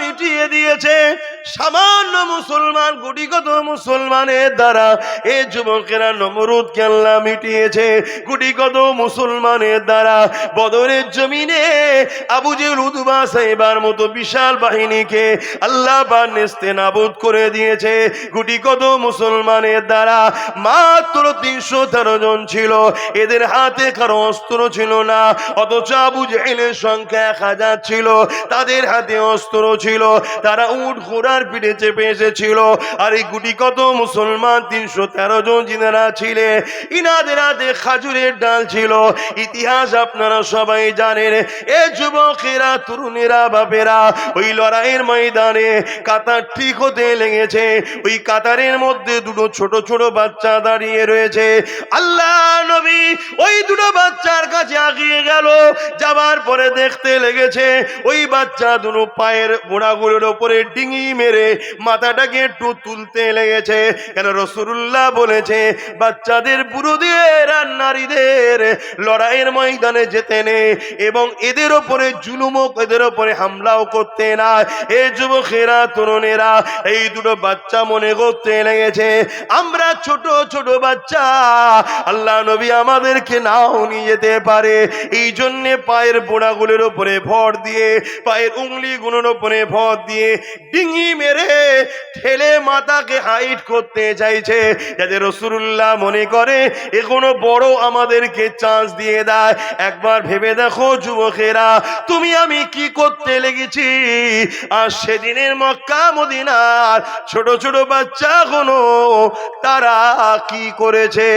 মিটিয়ে দিয়েছে সামান্য মুসলমান, গুটিগত মুসলমানের দ্বারা। এ যুবকেরা নমরুদকে আল্লাহ মিটিয়েছে গুটিগত মুসলমানের দ্বারা। বদরের জমিনে আবু জেহেল উতবা সাইবার মতো বিশাল বাহিনীকে আল্লাহ পাক নেস্তেনাবুদ করে দিয়েছে গুটিগত মুসলমানের দ্বারা। মাত্র 313 জন ছিল, এদের হাতে কারো অস্ত্র ছিল না, অথচ আবু জেহেলের সংখ্যা 1000 ছিল, তাদের হাতে অস্ত্র ছিল, তারা উট ঘোড়ার পিঠে চেপে এসেছিল। আর এই গুটিগত মুসলমান 313 জন যিনারা ছিলেন, ইনাদের হাতে খাজুরের ডাল ছিল। ইতিহাস আপনারা সবাই জানেন। এ যুবকেরা, তরুণেরা, বাপেরা, ওই লড়াইয়ের ময়দানে কাতার ঠিক হতে লেগেছে। ওই কাতারের মধ্যে দুটো ছোট ছোট বাচ্চা দাঁড়িয়ে রয়েছে। আল্লাহ নবী ওই দুটো বাচ্চার কাছে আগিয়ে গেল। যাবার পরে দেখতে লেগেছে ওই বাচ্চা দুটো পায়ের গোড়াগুলোর ওপরে ডিঙি মেরে মাথাটাকে একটু তুলতে লেগেছে। কেন রাসূলুল্লাহ বলেছে বাচ্চাদের, বুড়োদের আর নারীদের লড়াইয়ের ময়দানে যেতে নেই এবং এদের ওপরে জুলুমও, এদের ওপরে হামলাও করতে না। এই যুবকেরা, তরুণেরা, এই দুটো বাচ্চা মনে করতে লেগেছে আমরা ছোট ছোট বাচ্চা, আল্লাহ নবী আমাদেরকে নাও নিয়ে যেতে পারে। এই জন্য পায়ের বোড়াগুলোর উপরে ভর দিয়ে, পায়ের উংলিগুলোর উপরে ভর দিয়ে ডিঙি মেরে ঠেলে মাথাকে হাইট করতে চাইছে, যাতে রাসূলুল্লাহ মনে করে এখনো বড় আমাদেরকে চান্স দিয়ে দেয়। একবার ভেবে দেখো যুবকেরা, তুমি আমি কি করতে লেগেছি। আর সেদিনের মক্কা মদিনার ছোট ছোট বাচ্চা কোনো তারা কি করেছে,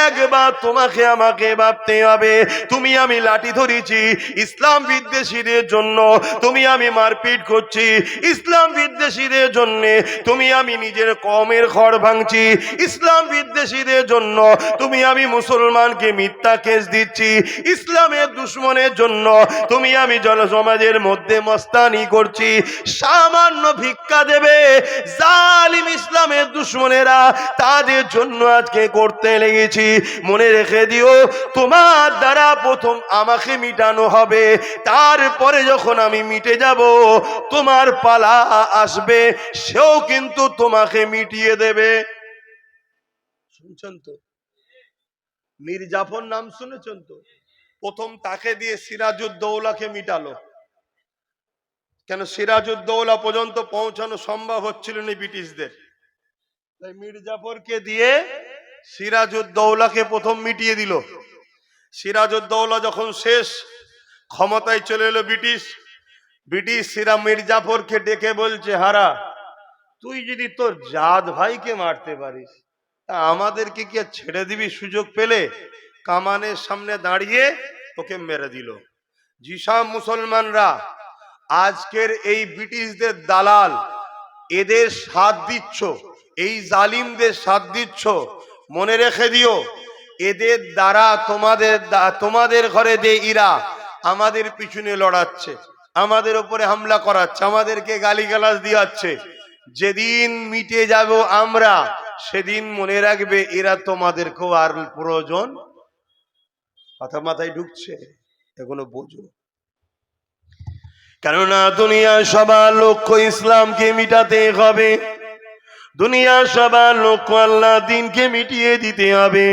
একবার তোমাকে আমাকে ভাবতে হবে। তুমি আমি লাঠি ধরেছি ইসলাম বিদ্বেষীদের জন্য, তুমি আমি মারপিট করছি ইসলাম বিদ্বেষীদের জন্য, তুমি আমি নিজের কওমের ঘর ভাঙছি ইসলাম বিদ্বেষীদের জন্য, তুমি আমি মুসলমানকে মিথ্যা কেস দিচ্ছি ইসলামের দুশমনের জন্য, তুমি আমি জনসমাজের মধ্যে মস্তানি করছি। সামান্য ভিক্ষা দেবে জালিম ইসলামের দুশমনেরা, তাদের জন্য আজকে করতে লেগেছি। মনে রেখে দিও, তোমার দ্বারা প্রথম আমাকে মিটানো হবে, তারপরে যখন আমি মিটে যাব তোমার পালা আসবে, সেও কিন্তু তোমাকে মিটিয়ে দেবে। শুনছেন তো? মীর জাফর নাম শুনেছেন তো? প্রথম তাকে দিয়ে সিরাজউদ্দৌলাকে মিটালো। কেন সিরাজউদ্দৌলা পর্যন্ত পৌঁছানো সম্ভব হচ্ছিল না ব্রিটিশদের, তাই মীর জাফরকে দিয়ে সিরাজউদ্দৌলাকে প্রথম মিটিয়ে দিল। সিরাজউদ্দৌলা যখন শেষ, ক্ষমতায় চলে এলো ব্রিটিশ। মীর জাফরকে ডেকে বলছে, হারা, তুই যদি তোর জাত ভাইকে মারতে পারিস, তা আমাদেরকে কি আর ছেড়ে দিবি সুযোগ পেলে? কামানের সামনে দাঁড়িয়ে ওকে মেরে দিল। যেসব মুসলমানরা আজকের এই ব্রিটিশদের দালাল, এদের সাথ দিচ্ছ, এই জালিমদের সাথ দিচ্ছ, মনে রেখে দিও, এদের দ্বারা তোমাদের ঘরে যে ইরা আমাদের পিছনে লড়াচ্ছে, আমাদের উপরে হামলা করাচ্ছে, আমাদেরকে গালিগালাজ দিয়াচ্ছে, যেদিন মিটে যাব আমরা, সেদিন মনে রাখবে এরা তোমাদেরকেও আর প্রয়োজন। কথা মাথায় ঢুকছে? এখনো বোঝো? কেননা দুনিয়ার সবার লক্ষ্য ইসলামকে মিটাতে হবে, দুনিয়ার সবার লক্ষ্য আল্লাহ দিনকে মিটিয়ে দিতে হবে।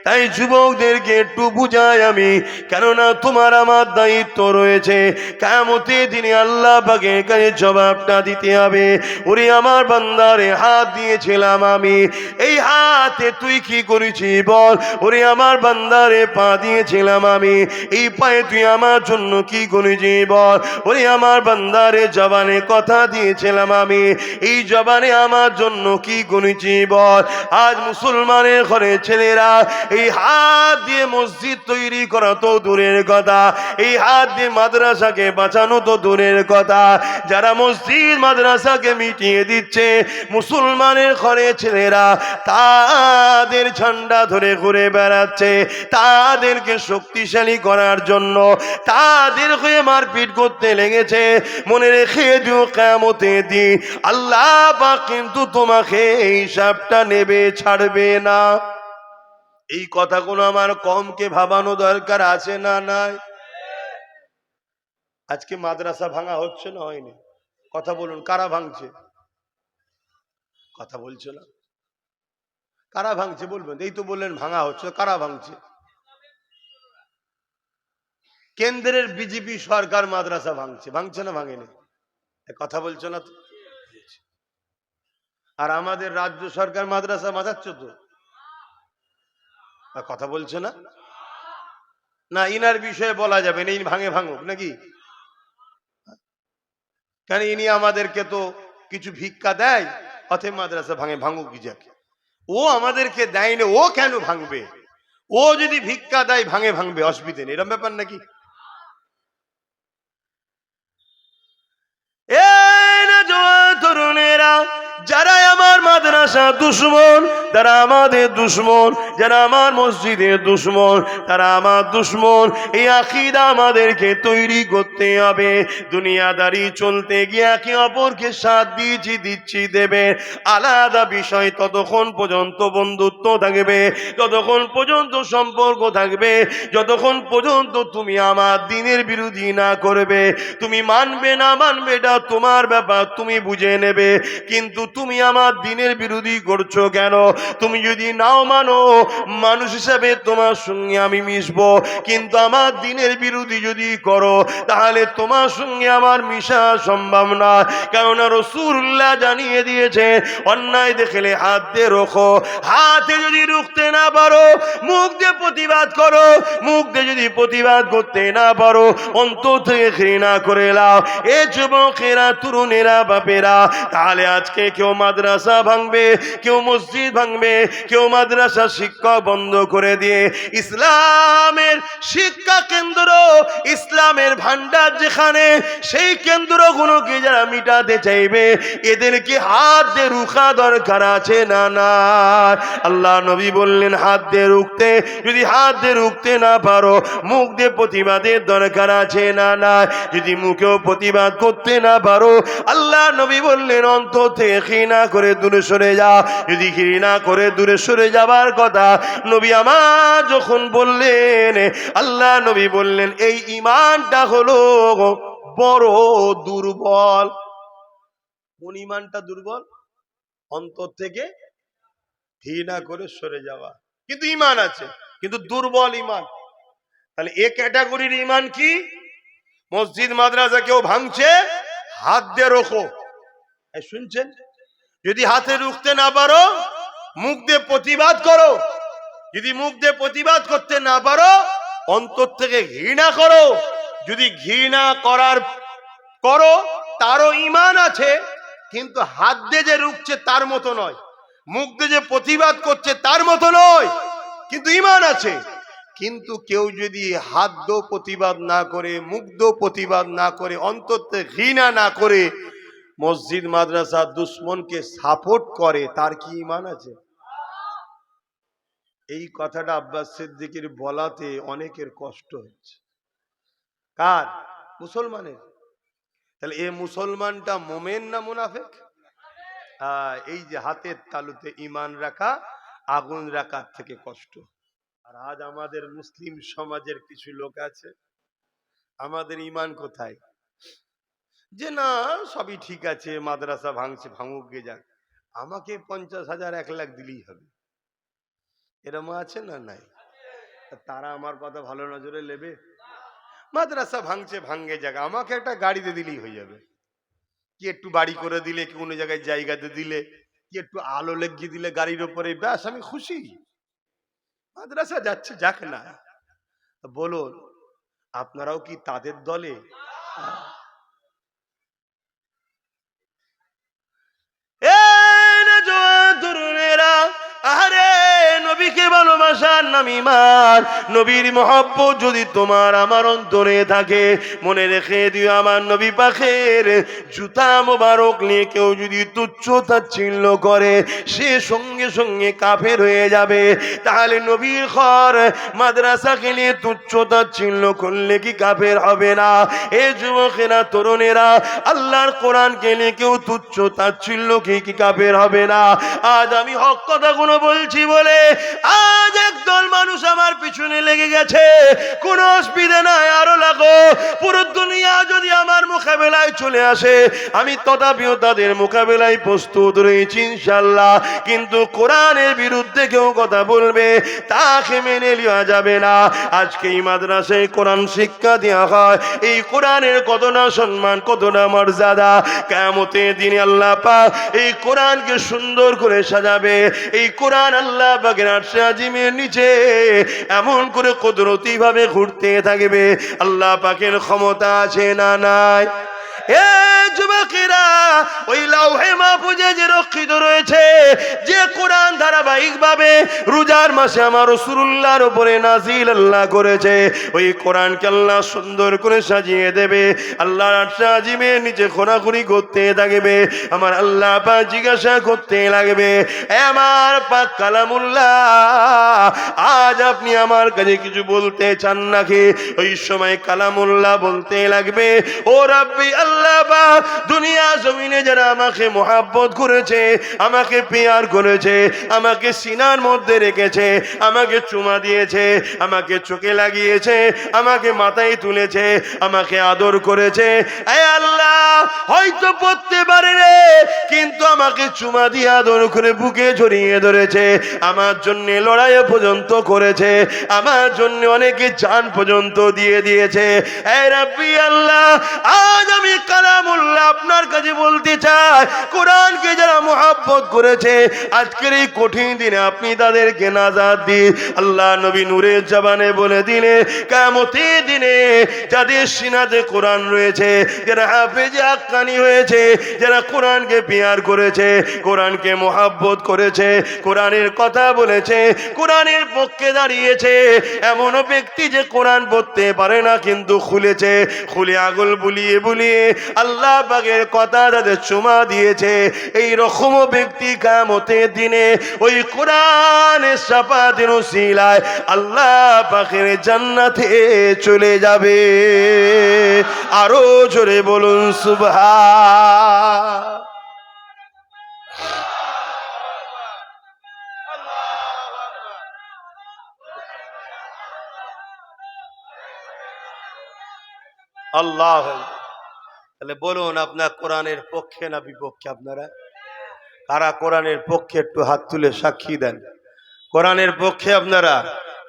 তাই যুবকদেরকে একটু বুঝাই আমি, কেননা তোমার আমার দায়িত্ব রয়েছে, কিয়ামতের দিনে আল্লাহ পাকের কাছে জবাবটা দিতে হবে। ওরে আমার বান্দারে, হাত দিয়েছিলাম আমি, এই হাতে তুই কি করেছিস বল। ওরে আমার বান্দারে, পা দিয়েছিলাম আমি, এই পায়ে তুই আমার জন্য কি করেছিস বল। ওরে আমার বান্দারে, জবানে কথা দিয়েছিলাম আমি, এই জবানে আমার জন্য কি গুনেছি বল। আজ মুসলমানের ঘরে ছেলেরা এই হাত দিয়ে মসজিদ তৈরি করা তো দূরের কথা, এই হাত দিয়ে মাদ্রাসাকে বাঁচানো তো দূরের কথা, যারা মসজিদ মাদ্রাসাকে মিটিয়ে দিচ্ছে, মুসলমানের ঘরে ছেলেরা তাদের ঝান্ডা ধরে ঘুরে বেড়াচ্ছে, তাদেরকে শক্তিশালী করার জন্য তাদের হয়ে মারপিট করতে লেগেছে। মনে রেখে দিও, কিয়ামতের দিন আল্লাহ পাক কিন্তু তোমাকে এই হিসাবটা নেবে, ছাড়বে না। এই কথাগুলো আমার কমকে ভাবানো দরকার আছে না নাই? আজকে মাদ্রাসা ভাঙা হচ্ছে না হয়নি? কথা বলুন, কারা ভাঙছে? কথা বলছো না, কারা ভাঙছে বলবেন? এই তো বললেন ভাঙা হচ্ছে, কারা ভাঙছে? কেন্দ্রের বিজেপি সরকার মাদ্রাসা ভাঙছে, ভাঙছে না ভাঙেনি? কথা বলছো না তো। আর আমাদের রাজ্য সরকার মাদ্রাসা বাঁচাচ্ছ তো, কথা বলছো না? না ইনার বিষয়ে বলা যাবে না, ইনি ভাঙে ভাঙুক নাকি? কেন ইনি আমাদেরকে তো কিছু ভিক্ষা দেয়, অতএব মাদ্রাসা ভাঙে ভাঙুক কি যাকে। ও আমাদেরকে দেয় না, ও কেন ভাঙবে? ও যদি ভিক্ষা দেয় ভাঙে ভাঙবে, অসুবিধে নেই, এরকম ব্যাপার নাকি? তরুণেরা যারা আমার মাদ্রাসা দুশ্মন, তারা আমাদের দুশ্মন, যারা আমার মসজিদের দুশ্মন, তারা আমার দুশ্মন। এই আকীদা আমাদেরকে তৈরি করতে হবে। দুনিয়াদারি চলতে গিয়ে একে অপরকে সাথ দিচ্ছি দেবে, আলাদা বিষয়। ততক্ষণ পর্যন্ত বন্ধুত্ব থাকবে, ততক্ষণ পর্যন্ত সম্পর্ক থাকবে, যতক্ষণ পর্যন্ত তুমি আমার দ্বীনের বিরোধী না করবে। তুমি মানবে না মানবে এটা তোমার ব্যাপার, তুমি বুঝে নেবে। কিন্তু তুমি আমার দ্বীনের বিরোধী করছো কেন? তুমি যদি নাও মানো, মানুষ হিসাবে তোমার সঙ্গে আমি মিশবো, কিন্তু আমার দ্বীনের বিরোধী যদি করো, তাহলে তোমার সঙ্গে আমার মিশা সম্ভব না। কেননা রাসূলুল্লাহ জানিয়ে দিয়েছে, অন্যায় দেখলে হাত দিয়ে রোখো। হাতে যদি রুখতে না পারো, মুখ দিয়ে প্রতিবাদ করো। মুখ দিয়ে যদি প্রতিবাদ করতে না পারো, অন্তর থেকে ঘৃণা করে লাও। এ যুবকেরা, তরুণেরা, বাপেরা, তাহলে আজকে কেউ মাদ্রাসা ভাঙবে, কেউ মসজিদ ভাঙবে, কেউ মাদ্রাসা শিক্ষা বন্ধ করে দিয়ে ইসলামের শিক্ষা কেন্দ্র, ইসলামের ভান্ডার যেখানে, সেই কেন্দ্রগুলোকে যারা মিটাতে চাইবে, এদেরকে হাত দিয়ে রুখা দরকার আছে না না? আল্লাহ নবী বললেন হাত দিয়ে রুখতে, যদি হাত দিয়ে রুখতে না পারো, মুখ দিয়ে প্রতিবাদের দরকার আছে না না? যদি মুখেও প্রতিবাদ করতে না পারো, আল্লাহ নবী বললেন অন্তর থেকে ঘৃণা করে দূরে সরে যা। যদি ঘৃণা করে দূরে সরে যাবার কথা নবী আমার যখন বললেন, আল্লাহ নবী বললেন এই ঈমানটা হলো বড় দুর্বল। কোন ঈমানটা দুর্বল? অন্তর থেকে ঘৃণা করে সরে যাওয়া। কিন্তু ঈমান আছে, কিন্তু দুর্বল ঈমান। তাহলে এ ক্যাটাগরির ঈমান কি? মসজিদ মাদ্রাসা কেউ ভাঙছে, হাত দিয়ে রোখো। শুনছেন? যদি হাতে রুখতে না পারো, মুখ দিয়ে প্রতিবাদ করো। যদি মুখ দিয়ে প্রতিবাদ করতে না পারো, অন্তর থেকে ঘৃণা করো। যদি ঘৃণা করো, তারও ঈমান আছে, কিন্তু হাত দিয়ে যে রুখছে তার মতো নয়, মুখ দিয়ে যে প্রতিবাদ করছে তার মতো নয়, কিন্তু ঈমান আছে। কিন্তু কেউ যদি হাত দিয়ে প্রতিবাদ না করে, মুখ দিয়ে প্রতিবাদ না করে, অন্তর থেকে ঘৃণা না করে মসজিদ মাদ্রাসা দুশ্মনকে সাপোর্ট করে, তার কি ঈমান আছে? এই কথাটা আব্বাস সিদ্দিকীর বলাতে অনেকের কষ্ট হচ্ছে। কার? মুসলমানের। তাহলে এ মুসলমানটা মোমেন না মুনাফিক? এই যে হাতের তালুতে ঈমান রাখা, আগুন রাখার থেকে কষ্ট। আর আজ আমাদের মুসলিম সমাজের কিছু লোক আছে, আমাদের ঈমান কোথায়? যে না সবই ঠিক আছে, মাদ্রাসা ভাঙছে ভাঙুক গে যাক, আমাকে 50,000 1 লাখ দিলেই হবে, এরম আছে না? নাই। তারা আমার কথা ভালো নজরে নেবে? মাদ্রাসা ভাঙছে ভাঙে যাক, আমাকে একটা গাড়িতে দিলেই হয়ে যাবে, কি একটু বাড়ি করে দিলে, কি কোনো জায়গায় জায়গাতে দিলে, কি একটু আলো লেগে দিলে গাড়ির উপরে, ব্যাস আমি খুশি। মাদ্রাসা যাচ্ছে যাক না। বলুন আপনারাও কি তাদের দলে? আরে নবীকে ভালোবাসার নাম ঈমান। নবীর মহব্বত যদি তোমার আমার অন্তরে থাকে, মনে রেখে দিও আমার নবী পাকের জুতা মোবারক নিয়ে কেউ যদি তুচ্ছ তাচ্ছিল্য করে, সে সঙ্গে সঙ্গে কাফের হয়ে যাবে। তাহলে নবীর ঘর মাদ্রাসাকে নিয়ে তুচ্ছ তাচ্ছিল্য করলে কি কাফের হবে না? এ যুবকেরা, তরুণেরা, আল্লাহর কোরআনকে নিয়ে কেউ তুচ্ছ তাচ্ছিল্য কি কাফের হবে না? আজ আমি হক কথাগুলো বলছি বলে আজ একদল মানুষ আমার পিছনে লেগে গেছে। কোনো অসুবিধা নাই, আরো লাগো। পুরো দুনিয়া যদি আমার মোকাবেলায় চলে আসে, আমি তথাপিও তাদের মোকাবেলায় প্রস্তুত রয়েছি ইনশাআল্লাহ। কিন্তু কোরআনের বিরুদ্ধে কেউ কথা বলবে, তাকে মেনে নেওয়া যাবে না। আজকে এই মাদ্রাসায় কোরআন শিক্ষা দেওয়া হয়, এই কোরআনের কতটা সম্মান, কতটা মর্যাদা। কিয়ামতের দিনে আল্লাহ পাক এই কোরআনকে সুন্দর করে সাজাবে। এই কোরআন আল্লাহ পাকের আরশে আজিমের নিচে এমন করে কুদরতি ভাবে ঘুরতে থাকবে। আল্লাহ পাকের ক্ষমতা আছে না নাই? এ যুবকেরা, ওই লাউহে মাহফুজে যে রক্ষিত রয়েছে, যে কোরআন ধারাবাহিক ভাবে রোজার মাসে আমার রাসূলুল্লাহর উপরে নাজিল আল্লাহ করেছে, ওই কোরআনকে আল্লাহ সুন্দর করে সাজিয়ে দেবে। আল্লাহর আরশে আজিমের নিচে খোঁড়াখুড়ি করতে থাকবে। আমার আল্লাহ পাক জিজ্ঞাসা করতে লাগবে, আমার পাক কালামুল্লাহ, আজ আপনি আমার কাছে কিছু বলতে চান নাকি? ওই সময় কালামুল্লাহ বলতে লাগবে, ও রাব্বি আল্লাহ পাক, দুনিয়া জমিনে যারা আমাকে মহাব্বত করেছে, আমাকে পেয়ার করেছে, আমাকে সিনার মধ্যে রেখেছে, আমাকে চুমা দিয়েছে, আমাকে চোখে লাগিয়েছে, আমাকে মাথায় তুলেছে, আমাকে আদর করেছে, এ আল্লাহ হয়তো পড়তে পারে রে, কিন্তু আমাকে চুমা দিয়ে আদর করে বুকে জড়িয়ে ধরেছে, আমার জন্য লড়াই পর্যন্ত করেছে, আমার জন্য অনেকে জান পর্যন্ত দিয়ে দিয়েছে। এ রাব্বি আল্লাহ, আজ আমি কালামুল্লাহ আপনার কাছে বলতে চাই, কোরআনকে যারা মহব্বত করেছে, আজকের এই কঠিন দিনে আপনি তাদেরকে নাজাত দিন। আল্লাহ নবী নূরের জবানে বলে দিলে, কিয়ামতের দিনে যাদের সিনাতে কোরআন রয়েছে, যারা হাফেজে হাক্কানি হয়েছে, যারা কোরআনকে পেয়ার করেছে, কোরআনকে মহব্বত করেছে, কোরআনের কথা বলেছে, কোরআনের পক্ষে দাঁড়িয়েছে, এমন ব্যক্তি যে কোরআন পড়তে পারে না কিন্তু খুলে আগুল বুলিয়ে বুলিয়ে আল্লাহ পাকের কথা তাদের চুমা দিয়েছে, এই রকম ব্যক্তি কিয়ামতের দিনে ওই কোরআনের শাফাতের উসিলায় আল্লাহ পাকের জান্নাতে চলে যাবে। আরো জোরে বলুন সুবহান। আল্লাহ, তাহলে বলুন আপনার কোরআনের পক্ষে না বিপক্ষে? আপনারা কারা কোরআনের পক্ষে একটু হাত তুলে সাক্ষী দেন। কোরআনের পক্ষে আপনারা?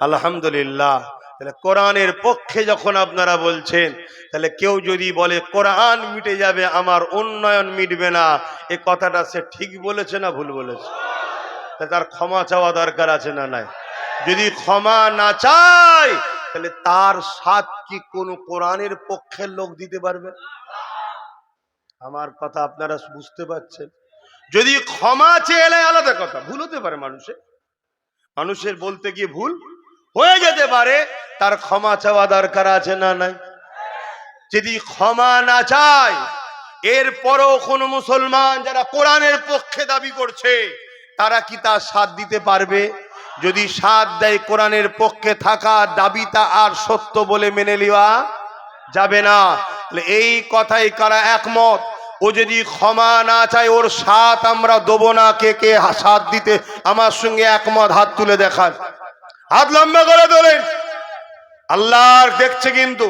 আলহামদুলিল্লাহ। তাহলে কোরআনের পক্ষে যখন আপনারা বলছেন, তাহলে কেউ যদি বলে কোরআন মিটে যাবে, আমার উন্নয়ন মিটবে না, এ কথাটা সে ঠিক বলেছে না ভুল বলেছে? তার ক্ষমা চাওয়া দরকার আছে না নাই? যদি ক্ষমা না চায়, তাহলে তার সাথ কি কোন কোরআনের পক্ষের লোক দিতে পারবে? আমার কথা আপনারা বুঝতে পারছেন? যদি ক্ষমা চেয়ে এলে আলাদা কথা, ভুল হতে পারে, মানুষের বলতে গিয়ে ভুল হয়ে যেতে পারে, তার ক্ষমা চাওয়া দরকার আছে না নাই? যদি ক্ষমা না চায়, এরপরও কোন মুসলমান যারা কোরআনের পক্ষে দাবি করছে, তারা কি তার সাথ দিতে পারবে? যদি সাথ দেয়, কোরআনের পক্ষে থাকা দাবিটা আর সত্য বলে মেনে নেওয়া যাবে না। এই কথাই কারা একমত? ও যদি ক্ষমা না চায়, ওর সাথ আমরা দেবো না। কে কে সাথ দিতে আমার সঙ্গে একমত? হাত তুলে দেখান, হাত লম্বা করে তোলেন। আল্লাহর দেখছে কিন্তু,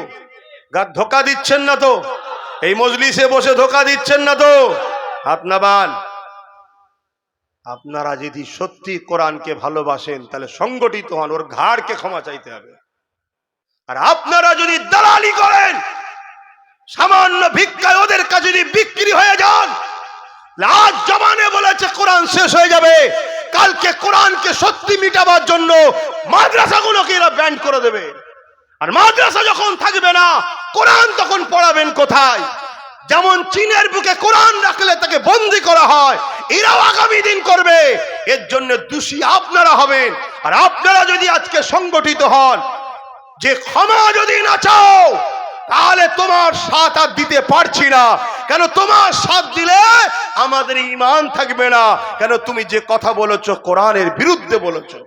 ধোকা দিচ্ছেন না তো? এই মজলিসে বসে ধোকা দিচ্ছেন না তো? হাত নামান। আপনারা যদি সত্যি কোরআনকে ভালোবাসেন, তাহলে সংগঠিত হন, ওর ঘাড়কে ক্ষমা চাইতে হবে। আর আপনারা যদি দালালি করেন, সামান্য ভিক্ষায় ওদের কাছে যদি বিক্রি হয়ে যান, আজ জমানে বলেছে কোরআন শেষ হয়ে যাবে, কালকে কোরআনকে সত্যি মিটাবার জন্য মাদ্রাসাগুলোকে এরা ব্যান্ড করে দেবে। আর মাদ্রাসা যখন থাকবে না, কোরআন তখন পড়াবেন কোথায়? যেমন চীনের বুকে কোরআন রাখলে তাকে বন্দী করা হয়, এরাও আগামী দিন করবে। এর জন্য দোষী আপনারা হবেন। আর আপনারা যদি আজকে সংগঠিত হন, যে ক্ষমা যদি না চাও, তাহলে তোমার সাথ আর দিতে পারছি না। কেন? তোমার সাথ দিলে আমাদের ঈমান থাকবে না। কেন? তুমি যে কথা বলেছো কোরআনের বিরুদ্ধে বলেছো।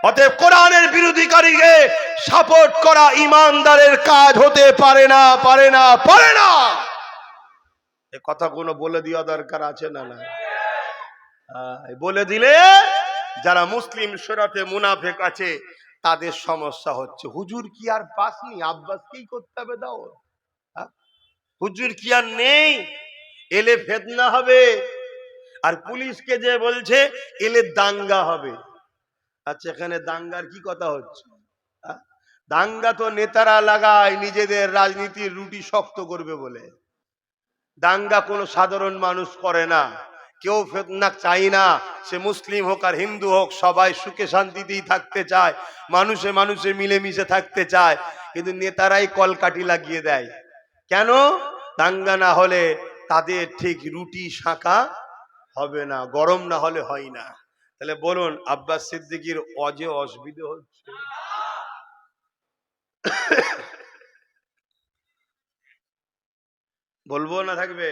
অতএব কোরআনের বিরোধীকারীকে সাপোর্ট করা ঈমানদারের কাজ হতে পারে না, পারে না, পারে না। এই কথাগুলো বলে দেওয়া দরকার আছে না না? বলে দিলে যারা মুসলিম শরীয়তে মুনাফিক আছে, তাদের সমস্যা হচ্ছে। হুজুর কি আর পাসনি? আব্বাসকেই করতে হবে দাও। হুজুর কি আর নেই? এলে ফিতনা হবে। আর পুলিশকে যে বলছে এলে দাঙ্গা হবে। আচ্ছা, এখানে দাঙ্গার কি কথা হচ্ছে? আ? দাঙ্গা তো নেতারা লাগায় নিজেদের রাজনীতির রুটি শক্ত করবে বলে। দাঙ্গা কোনো সাধারণ মানুষ করে না। কেউ ফিতনা চাই না, সে মুসলিম হোক আর হিন্দু হোক, সবাই সুখে শান্তিতেই থাকতে চায়, মানুষে মানুষে মিলেমিশে থাকতে চায়। কিন্তু নেতারাই কলকাঠি লাগিয়ে দেয়। কেন? দাঙ্গা না হলে তাদের ঠিক রুটি শাঁকা হবে না, গরম না হলে হয় না। তাহলে বলুন, আব্বাস সিদ্দিকীর অজে অসুবিধে হচ্ছে? বলবো না থাকবে?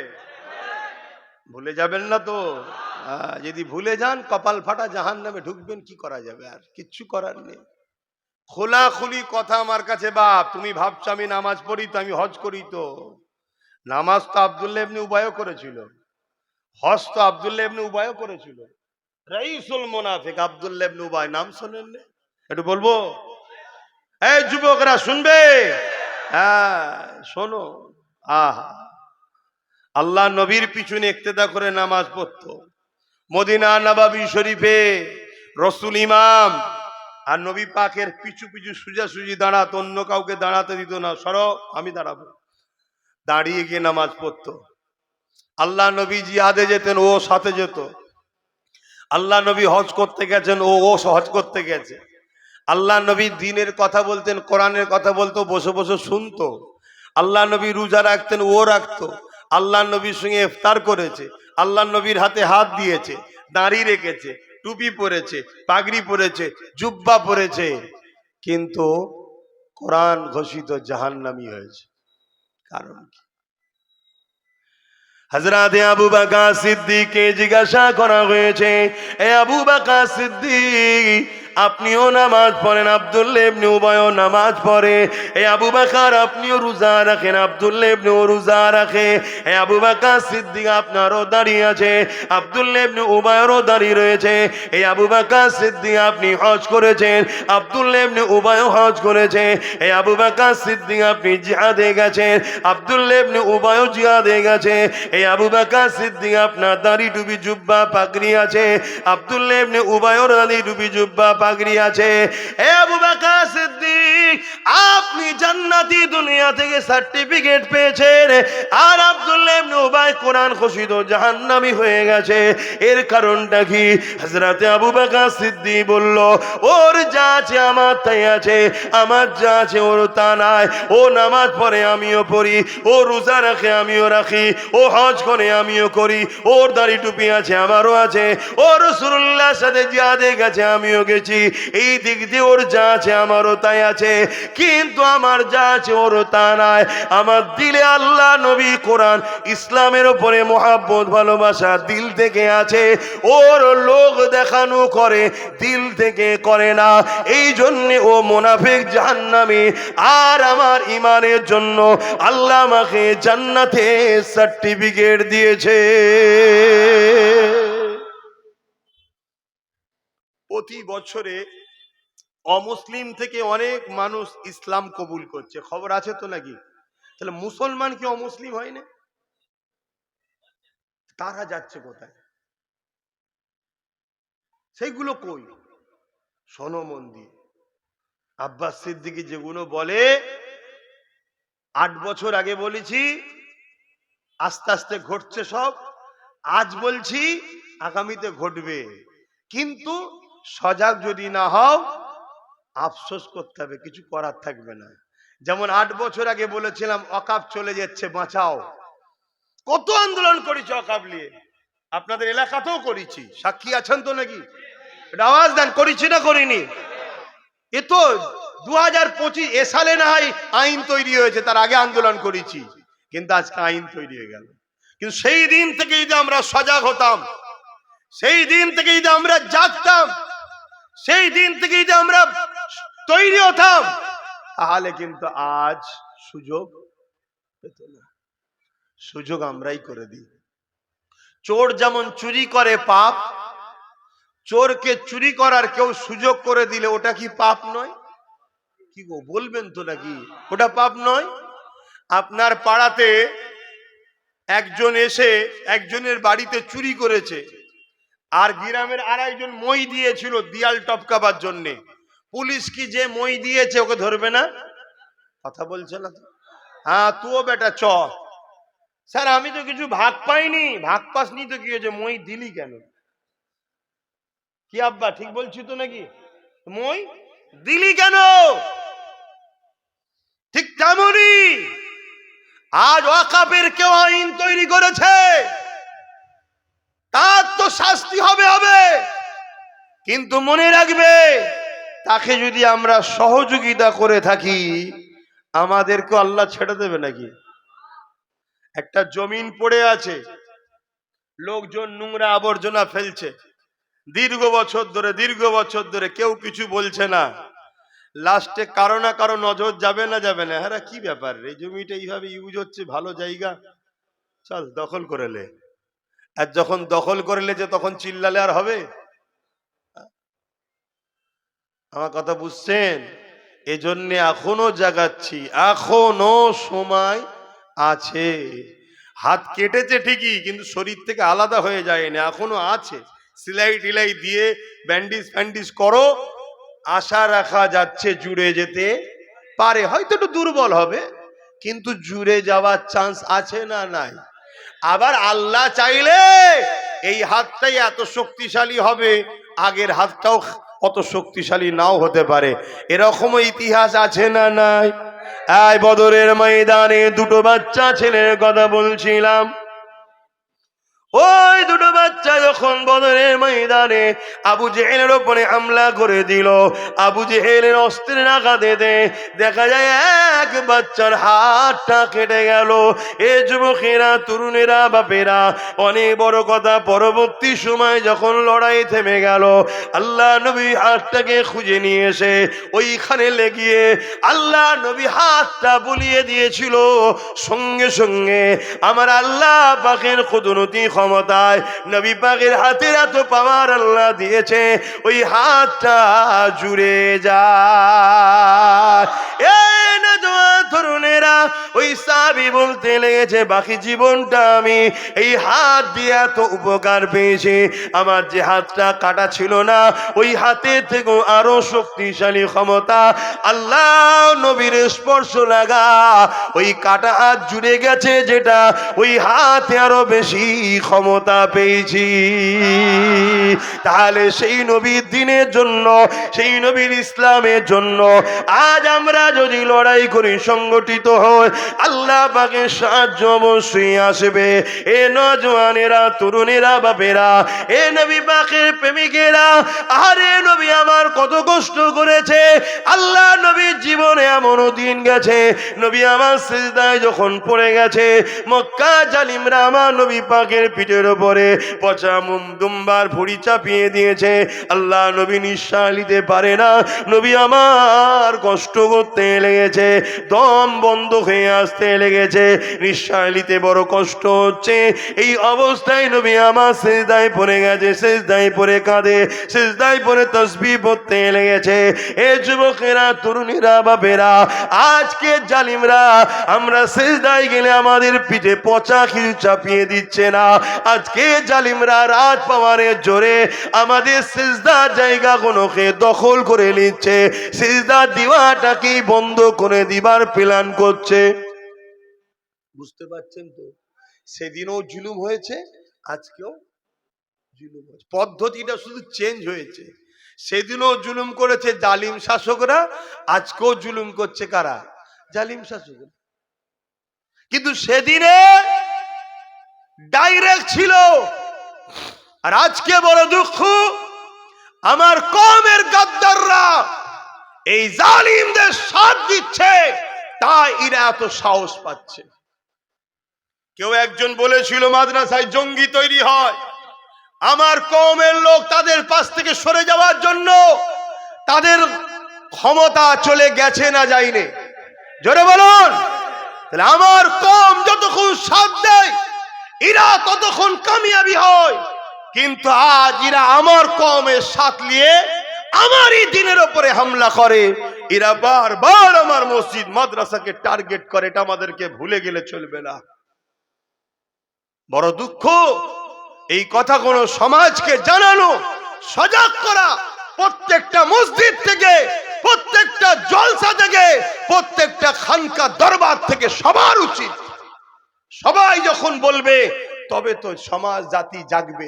ভুলে যাবেন না তো? যদি ভুলে যান কপাল ফাটা জাহান্নামে ঢুকবেন। কি করা যাবে? আর কিচ্ছু করার নেই। খোলাখুলি কথা আমার কাছে। বাপ, তুমি ভাবছো আমি নামাজ পড়ি তো, আমি হজ করি তো? নামাজ তো আব্দুল্লাহ ইবনে উবাইও করেছিল, হজ তো আব্দুল্লাহ ইবনে উবাইও করেছিল। রাইসুল মুনাফিক আব্দুল্লাহ ইবনে উবাই, নাম শোনেন না? একটু বলবো? এই যুবকরা শুনবে? হ্যাঁ, শোনো। আহা, আল্লাহ নবীর পিছনে ইক্তেদা করে নামাজ পড়তো। মদিনা নববী শরীফে রসুল ইমাম, আর নবী পাকের পিছু পিছু সোজাসুজি দাঁড়াতো, অন্য কাউকে দাঁড়াতে দিত না। সরো, আমি দাঁড়াবো। দাঁড়িয়ে গিয়ে নামাজ পড়তো। আল্লাহ নবী জিহাদে যেতেন, ও সাথে যেত। আল্লাহ নবী হজ করতে গেছেন, ও হজ করতে গেছে। আল্লাহ নবী দ্বীনের কথা বলতেন, কোরআনের কথা বলতো, বসে বসে শুনতো। আল্লাহ নবী রোজা রাখতেন, ও রাখতো। আল্লাহ নবীর সঙ্গে ইফতার করেছে, আল্লাহ নবীর হাতে হাত দিয়েছে, দাড়ি রেখেছে, টুপি পরেছে, পাগড়ি পরেছে, জুব্বা পরেছে। কিন্তু কোরআন ঘোষিত জাহান্নামী হয়েছে। কারণ কি? হযরত আবু বকর সিদ্দিককে জিজ্ঞাসা করা হয়েছে, এ আবু বকর সিদ্দিক, আপনিও নামাজ পড়েন, আব্দুল্লাহ ইবনে উবাইও নামাজ পড়ে। এ আবু বকর, আপনিও রোজা রাখেন, আব্দুল্লাহ ইবনে রোজা রাখে। এ আবু বকর সিদ্দিক, আপনারও দাঁড়িয়ে আছে, আব্দুল্লাহ ইবনে উবাইয়েরও দাঁড়িয়ে রয়েছে। এই আবু বকর সিদ্দিক, আপনি হজ করেছেন, আব্দুল্লাহ ইবনে উবাইও হজ করেছে। এই আবু বকর সিদ্দিক, আপনি জিহাদে গেছেন, আব্দুল্লাহ ইবনে উবাইও জিহাদে গেছে। এই আবু বকর সিদ্দিক, আপনার দাড়ি টুপি জুব্বা পাগড়ি আছে, আব্দুল্লাহ ইবনে উবাইয়ের দাড়ি টুপি জুব্বা পাগড়ি আছে। হে আবু বকর সিদ্দিক, আপনি জান্নাতি দুনিয়া থেকে সার্টিফিকেট পেয়েছেন, আর আব্দুল্লাহ ইবনে উবাই কোরআন ঘোষিত জাহান্নামী হয়ে গেছে। এর কারণটা কি? হযরতে আবু বকর সিদ্দিক বলল, ওর যা আছে আমার তাই আছে, আমার যা আছে ওর তা নাই। ও নামাজ পড়ে, আমিও পড়ি, ও রোজা রাখে, আমিও রাখি, ও হজ করে, আমিও করি, ওর দাড়ি টুপি আছে, আমারও আছে, ও রাসূলুল্লাহর সাথে জিহাদে গেছে, আমিও গেছি। এই দিক দিয়ে ওর যা আছে আমারও তাই আছে, কিন্তু আমার যা আছে ওর তা নাই। আমার দিলে আল্লাহ, নবী, কোরআন, ইসলামের উপরে মহাব্বত, ভালোবাসা দিল থেকে আছে। ওর লোক দেখানো করে, দিল থেকে করে না। এই জন্যে ও মুনাফিক, জাহান্নামী। আর আমার ইমানের জন্য আল্লাহ আমাকে জান্নাতে সার্টিফিকেট দিয়েছে। প্রতি বছরে অমুসলিম থেকে অনেক মানুষ ইসলাম কবুল করছে, খবর আছে তো নাকি? তাহলে মুসলমান কি অমুসলিম হয় না? তারা যাচ্ছে কোথায়? সেইগুলো কই? শোনো মন দিয়ে। আব্বাস সিদ্দিকী যেগুলো বলে, 8 বছর আগে বলেছি, আস্তে আস্তে ঘটছে সব। আজ বলছি, আগামীতে ঘটবে। কিন্তু সজাগ যদি না হও, আফসোস করতে হবে, কিছু করার থাকবে না। যেমন 8 বছর আগে বলেছিলাম ওয়াকফ চলে যাচ্ছে, বাঁচাও। কত আন্দোলন করেছি ওয়াকফ নিয়ে, আপনাদের এলাকাতেও করেছি, সাক্ষী আছেন তো নাকি? এটা আওয়াজ দেন, করেছি না করিনি? এ তো 2025 এ সালে না হয় আইন তৈরি হয়েছে, তার আগে আন্দোলন করেছি, কিন্তু আজকে আইন তৈরি হয়ে গেল। কিন্তু সেই দিন থেকে যদি আমরা সজাগ হতাম, সেই দিন থেকে যদি আমরা জাগতাম, সেই দিন থেকে যদি আমরা তৈরি হতাম, তাহলে কিন্তু আজ সুযোগ পেত না। সুযোগ আমরাই করে দিই। চোর যেমন চুরি করে পাপ, চোরকে চুরি করার কেউ সুযোগ করে দিলে ওটা কি পাপ নয়? কি গো, বলবেন তো নাকি? ওটা পাপ নয়? আপনার পাড়াতে একজন এসে একজনের বাড়িতে চুরি করেছে, আর গ্রামের আর একজন মই দিয়েছিল দিয়াল টপকাবার জন্যে। পুলিশ কি যে মই দিয়েছে ওকে ধরবে না? কথা বলছে না তো? হ্যাঁ, তুও বেটা চ। স্যার আমি তো কিছু ভাগ পাইনি। ভাগ পাসনি তো কি হয়েছে, মই দিলি কেন? কি আব্বা ঠিক বলছি তো নাকি? মই দিলি কেন? ঠিক তেমনি আজ ওয়াকাফের কেউ আইন তৈরি করেছে, তার তো শাস্তি হবে হবে, কিন্তু মনে রাখবে তাকে যদি আমরা সহযোগিতা করে থাকি আমাদেরকে আল্লাহ ছেড়ে দেবে নাকি? একটা জমিন পড়ে আছে, লোকজন নোংরা আবর্জনা ফেলছে দীর্ঘ বছর ধরে কেউ কিছু বলছে না। লাস্টে কারো না কারো নজর যাবে না যাবে না, হ্যাঁ কি ব্যাপার, এই জমিটা এইভাবে ইউজ হচ্ছে, ভালো জায়গা, চল দখল করে লে। আর যখন দখল করে লেছে তখন চিল্লালে আর হবে? আমার কথা বুঝছেন? এজন্য এখনো জাগাচ্ছি, এখনো সময় আছে। হাত কেটেছে ঠিকই, কিন্তু শরীর থেকে আলাদা হয়ে যায়নি, এখনো আছে। সেলাই টিলাই দিয়ে ব্যান্ডিজ ফ্যান্ডিজ করো, আশা রাখা যাচ্ছে জুড়ে যেতে পারে। হয়তো একটু দুর্বল হবে, কিন্তু জুড়ে যাওয়ার চান্স আছে না নাই? আবার আল্লাহ চাইলে এই হাতটাই এত শক্তিশালী হবে, আগের হাতটাও অত শক্তিশালী নাও হতে পারে। এরকমও ইতিহাস আছে না নাই? এই বদরের ময়দানে দুটো বাচ্চা ছেলের কথা বলছিলাম। ওই দুটো বাচ্চা যখন বদরের ময়দানে আবু জেহেলের উপরে হামলা করে দিল, আবু জেহেলের অস্ত্রের আঘাতে দেখা যায় এক বাচ্চার হাতটা কেটে গেল। এ যুবকেরা, তরুণেরা, বাপেরা, অনেক বড় কথা, পরবর্তী সময় যখন লড়াই থেমে গেল, আল্লাহ নবী হাতটাকে খুঁজে নিয়ে এসে ওইখানে লেগিয়ে আল্লাহ নবী হাতটা বুলিয়ে দিয়েছিল। সঙ্গে সঙ্গে আমার আল্লাহ পাকের কুদরতি ক্ষমতায় নবী পাকের হাতের এত পাওয়ার আল্লাহ দিয়েছে, ওই হাতটা জুড়ে যায়। এই নওজোয়ান তরুণেরা, ওই সাহাবী বলতে লেগেছে বাকি জীবনটা আমি এই হাত দিয়ে এত উপকার পেয়েছি, আমার যে হাতটা কাটা ছিল না ওই হাতের থেকে আরো শক্তিশালী ক্ষমতা আল্লাহ নবীর স্পর্শ লাগা ওই কাটা হাত জুড়ে গেছে, যেটা ওই হাতে আরো বেশি ক্ষমতা পেয়েছি। তাহলে সেই নবীর দিনের জন্য, সেই নবীর ইসলামের জন্য আজ আমরা যদি লড়াই করি, সংগঠিত হয়, আল্লাহ পাকের সাহায্য অবশ্যই আসবে। এ নওজোয়ানেরা, তরুণেরা, বাপেরা, এ নবী পাকের প্রেমিকেরা, আরে নবী আমার কত কষ্ট করেছে। আল্লাহ নবীর জীবনে এমনও দিন গেছে, নবী আমার সিজদায় যখন পড়ে গেছে, মক্কা জালিমরা আমার নবী পাকের পিঠের উপরে পচা দুম্বার ভুঁড়ি চাপিয়ে দিয়েছে। আল্লাহ নবী নিঃশ্বাস নিতে পারে না, নবী আমার কষ্ট করতে লেগেছে, দম বন্ধ হয়ে আসতে লেগেছে, নিঃশ্বাস নিতে বড় কষ্ট হচ্ছে। এই অবস্থায় নবী আমার সিজদায় পড়ে গেছে, সিজদায় পড়ে কাঁদে, সিজদায় পড়ে তাসবিহ পড়তে লেগেছে। এ যুবকেরা, তরুণীরা, বাপেরা, আজকে জালিমরা আমরা সিজদায় গেলে আমাদের পিঠে পচা কিছু চাপিয়ে দিচ্ছে না। আজকে জালিমরা রাত পাওয়ারের জোরে আমাদের সিজদার জায়গাগুলোকে দখল করে নিচ্ছে, সিজদা দিওয়াটাকে বন্ধ করে দিবার প্ল্যান করছে। বুঝতে পারছেন তো? সেদিনও জুলুম হয়েছে, আজকেও জুলুম হয়েছে, পদ্ধতিটা শুধু চেঞ্জ হয়েছে। সেদিনও জুলুম করেছে জালিম শাসকরা, আজকেও জুলুম করছে কারা? জালিম শাসকরা। কিন্তু সেদিনে ডাইরেক্ট ছিল, আর আজকে বড় দুঃখ, আমার কওমের গাদ্দাররা এই জালিমদের সাথ দিচ্ছে, তাই এরা এত সাহস পাচ্ছে। কেউ একজন বলেছিল মাদ্রাসায় জঙ্গি তৈরি হয়, আমার কওমের লোক তাদের পাশ থেকে সরে যাওয়ার জন্য তাদের ক্ষমতা চলে গেছে না যায়নি? জোরে বলুন। তাহলে আমার কওম যতক্ষণ সাথ দেয় এরা ততক্ষণ কামিয়াবি হয়, কিন্তু আজ এরা আমার কওমের সাথ নিয়ে আমারই দিনের উপরে হামলা করে, এরা বারবার আমার মসজিদ মাদ্রাসাকে টার্গেট করে। এটা আমাদেরকে ভুলে গেলে চলবে না। বড় দুঃখ, এই কথা কোন সমাজকে জানানো, সজাগ করা, প্রত্যেকটা মসজিদ থেকে, প্রত্যেকটা জলসা থেকে, প্রত্যেকটা খানকা দরবার থেকে সবার উচিত। সবাই যখন বলবে তবে তো সমাজ জাতি জাগবে।